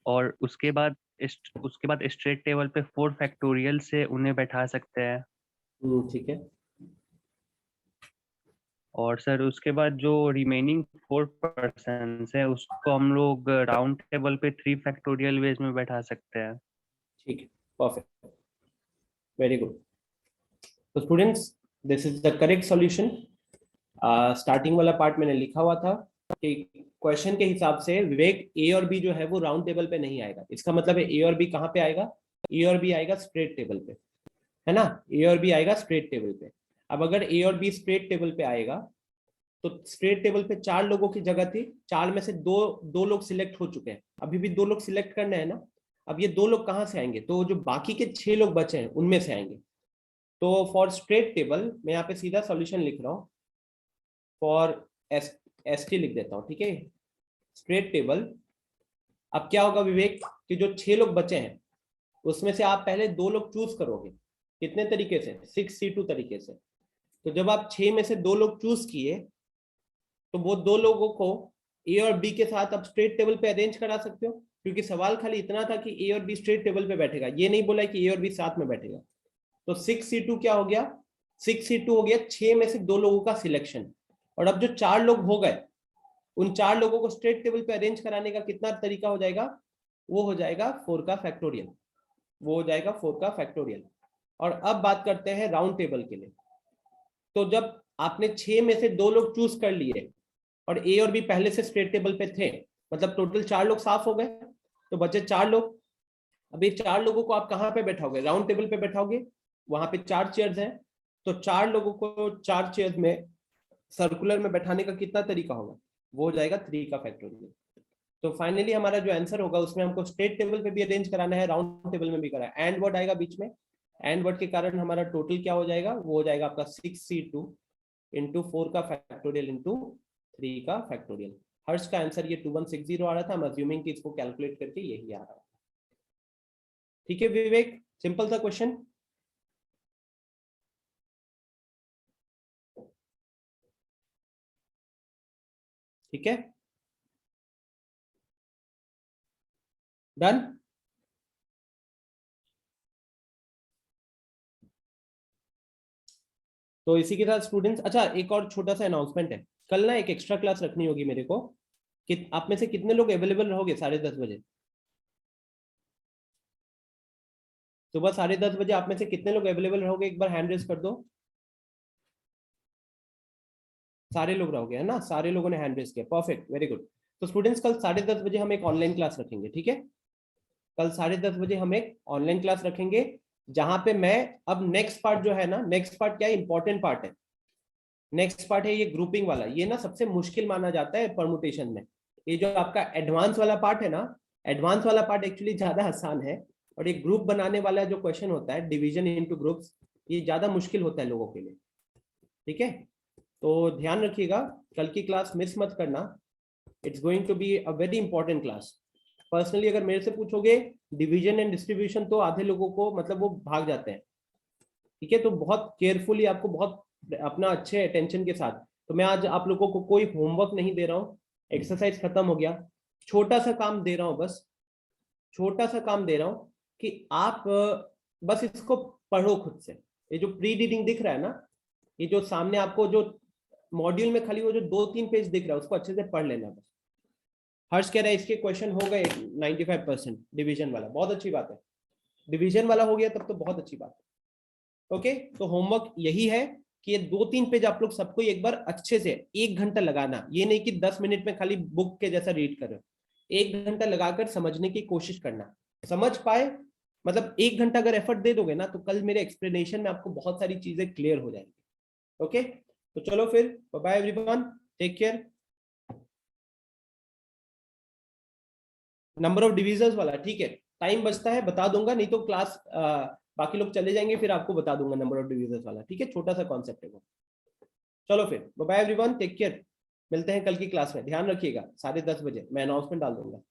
और उसके बाद स्ट्रेट टेबल पे 4 फैक्टोरियल से उन्हें बैठा सकते हैं। ठीक है। और सर उसके बाद जो रिमेनिंग 4 पर्सन है उसको हम लोग राउंड टेबल पे 3 फैक्टोरियल वेज में बैठा सकते हैं। ठीक है, परफेक्ट, वेरी गुड। तो students this is the correct solution. Starting वाला पार्ट मैंने लिखा हुआ था कि क्वेश्चन के हिसाब से विवेक ए और बी जो है वो राउंड टेबल पे नहीं आएगा। इसका मतलब है ए और बी कहाँ पे आएगा? ए और बी आएगा स्ट्रेट टेबल पे, है ना? ए और बी आएगा स्ट्रेट टेबल पे। अब अगर ए और बी स्ट्रेट टेबल पे आएगा तो स्ट्रेट टेबल पे 4 लोगों की जगह थी, 4 में से दो लोग सिलेक्ट हो चुके हैं, अभी भी 2 लोग सिलेक्ट करने हैं ना। अब ये 2 लोग कहाँ से आएंगे? तो जो बाकी के 6 लोग बचे हैं उनमें से आएंगे। तो फॉर स्ट्रेट टेबल मैं यहाँ पे सीधा सॉल्यूशन लिख रहा हूँ, फॉर एसटी लिख देता हूँ, ठीक है, स्ट्रेट टेबल। अब क्या होगा विवेक कि जो 6 लोग बचे हैं उसमें से आप पहले 2 लोग चूज करोगे, कितने तरीके से, 6C2 तरीके से। तो जब आप 6 में से 2 लोग चूज किए तो वो 2 लोगों को ए और बी के साथ आप स्ट्रेट टेबल पे अरेंज करा सकते हो, क्योंकि सवाल खाली इतना था कि ए और बी स्ट्रेट टेबल पे बैठेगा, ये नहीं बोला कि ए और बी साथ में बैठेगा। तो 6C2 क्या हो गया, 6C2 हो गया 6 में से 2 लोगों का सिलेक्शन। और अब जो 4 लोग हो गए उन 4 लोगों को स्ट्रेट टेबल पे अरेंज कराने का कितना तरीका हो जाएगा, वो हो जाएगा 4 का फैक्टोरियल, वो हो जाएगा 4 का फैक्टोरियल। और अब बात करते हैं राउंड टेबल के लिए। तो जब आपने 6 में से 2 लोग चूज कर लिए और ए और बी पहले से स्ट्रेट टेबल पे थे, मतलब टोटल 4 लोग साफ हो गए, तो बचे 4 लोग। अब ये 4 लोगों को आप कहाँ पे बैठाओगे, राउंड टेबल पे बैठाओगे, वहां पे 4 चेयर्स हैं, तो 4 लोगों को 4 चेयर्स में सर्कुलर में बैठाने का कितना तरीका होगा, वो हो जाएगा 3 का फैक्टोरियल। तो फाइनली हमारा जो आंसर होगा उसमें हमको स्ट्रेट टेबल पे भी अरेंज कराना है, राउंड टेबल में भी कराना है। एंड वर्ड आएगा बीच में, एंड वर्ड के कारण हमारा टोटल क्या हो जाएगा, वो हो जाएगा आपका 6C2 इंटू 4 का फैक्टोरियल इंटू 3 का फैक्टोरियल। हर्ष का आंसर ये 2160 आ रहा था, मैं अज्यूमिंग कि इसको कैलकुलेट करके यही आ रहा है। ठीक है विवेक, सिंपल सा क्वेश्चन। ठीक है, डन। तो इसी के साथ स्टूडेंट्स, अच्छा एक और छोटा सा अनाउंसमेंट है, कल ना एक एक्स्ट्रा क्लास रखनी होगी मेरे को, कि आप में से कितने लोग अवेलेबल रहोगे 10:30 बजे, सुबह 10:30 बजे आप में से कितने लोग अवेलेबल रहोगे, एक बार हैंड रेज कर दो। सारे लोग रहोगे है ना, सारे लोगों ने हैंड रेज किया, परफेक्ट, वेरी गुड। तो स्टूडेंट्स कल 10:30 बजे हम एक ऑनलाइन क्लास रखेंगे, ठीक है, कल 10:30 बजे हम एक ऑनलाइन क्लास रखेंगे, जहां पे मैं अब नेक्स्ट पार्ट जो है ना, नेक्स्ट पार्ट क्या है, इंपॉर्टेंट पार्ट है, नेक्स्ट पार्ट है ये ग्रुपिंग वाला, ये ना सबसे मुश्किल माना जाता है परमुटेशन में। ये जो आपका एडवांस वाला पार्ट है ना, एडवांस वाला पार्ट एक्चुअली ज्यादा आसान है, और एक ग्रुप बनाने वाला जो क्वेश्चन होता है, डिवीजन इनटू ग्रुप्स, ये ज्यादा मुश्किल होता है लोगों के लिए, ठीक है। तो ध्यान रखिएगा, कल की क्लास मिस मत करना, it's going to be a very important class. Personally अगर मेरे से पूछोगे डिवीजन एंड डिस्ट्रीब्यूशन, तो आधे लोगों को मतलब वो भाग जाते हैं, ठीक है, तो बहुत केयरफुली आपको, बहुत अपना अच्छे अटेंशन के साथ। तो मैं आज आप लोगों को कोई होमवर्क नहीं दे रहा हूँ, एक्सरसाइज खत्म हो गया, छोटा सा काम दे रहा हूँ, बस छोटा सा काम दे रहा हूँ कि आप बस इसको पढ़ो खुद से। ये जो प्री रीडिंग दिख रहा है ना, ये जो सामने आपको जो मॉड्यूल में खाली वो जो 2-3 पेज दिख रहा है, उसको अच्छे से पढ़ लेना बस। हर्ष कह रहा है इसके क्वेश्चन हो गए 95% डिवीजन वाला, बहुत अच्छी बात है, डिवीजन वाला हो गया तब तो बहुत अच्छी बात है। ओके, तो होमवर्क यही है कि ये 2-3 पेज आप लोग सबको एक बार अच्छे से 1 घंटा लगाना, ये नहीं कि 10 मिनट में खाली बुक के जैसा रीड करो, 1 घंटा लगाकर समझने की कोशिश करना, समझ पाए, मतलब 1 घंटा अगर एफर्ट दे दोगे ना, तो कल मेरे एक्सप्लेनेशन में आपको बहुत सारी चीजें क्लियर हो जाएंगी। ओके, तो चलो फिर, bye everyone, take care. Number of divisions वाला ठीक है, टाइम बचता है बता दूंगा, नहीं तो क्लास बाकी लोग चले जाएंगे, फिर आपको बता दूंगा नंबर ऑफ डिविजन्स वाला, ठीक है, छोटा सा कॉन्सेप्ट है वो। चलो फिर बाय एवरीवन, टेक केयर, मिलते हैं कल की क्लास में, ध्यान रखिएगा 10:30 बजे मैं अनाउंसमेंट डाल दूंगा।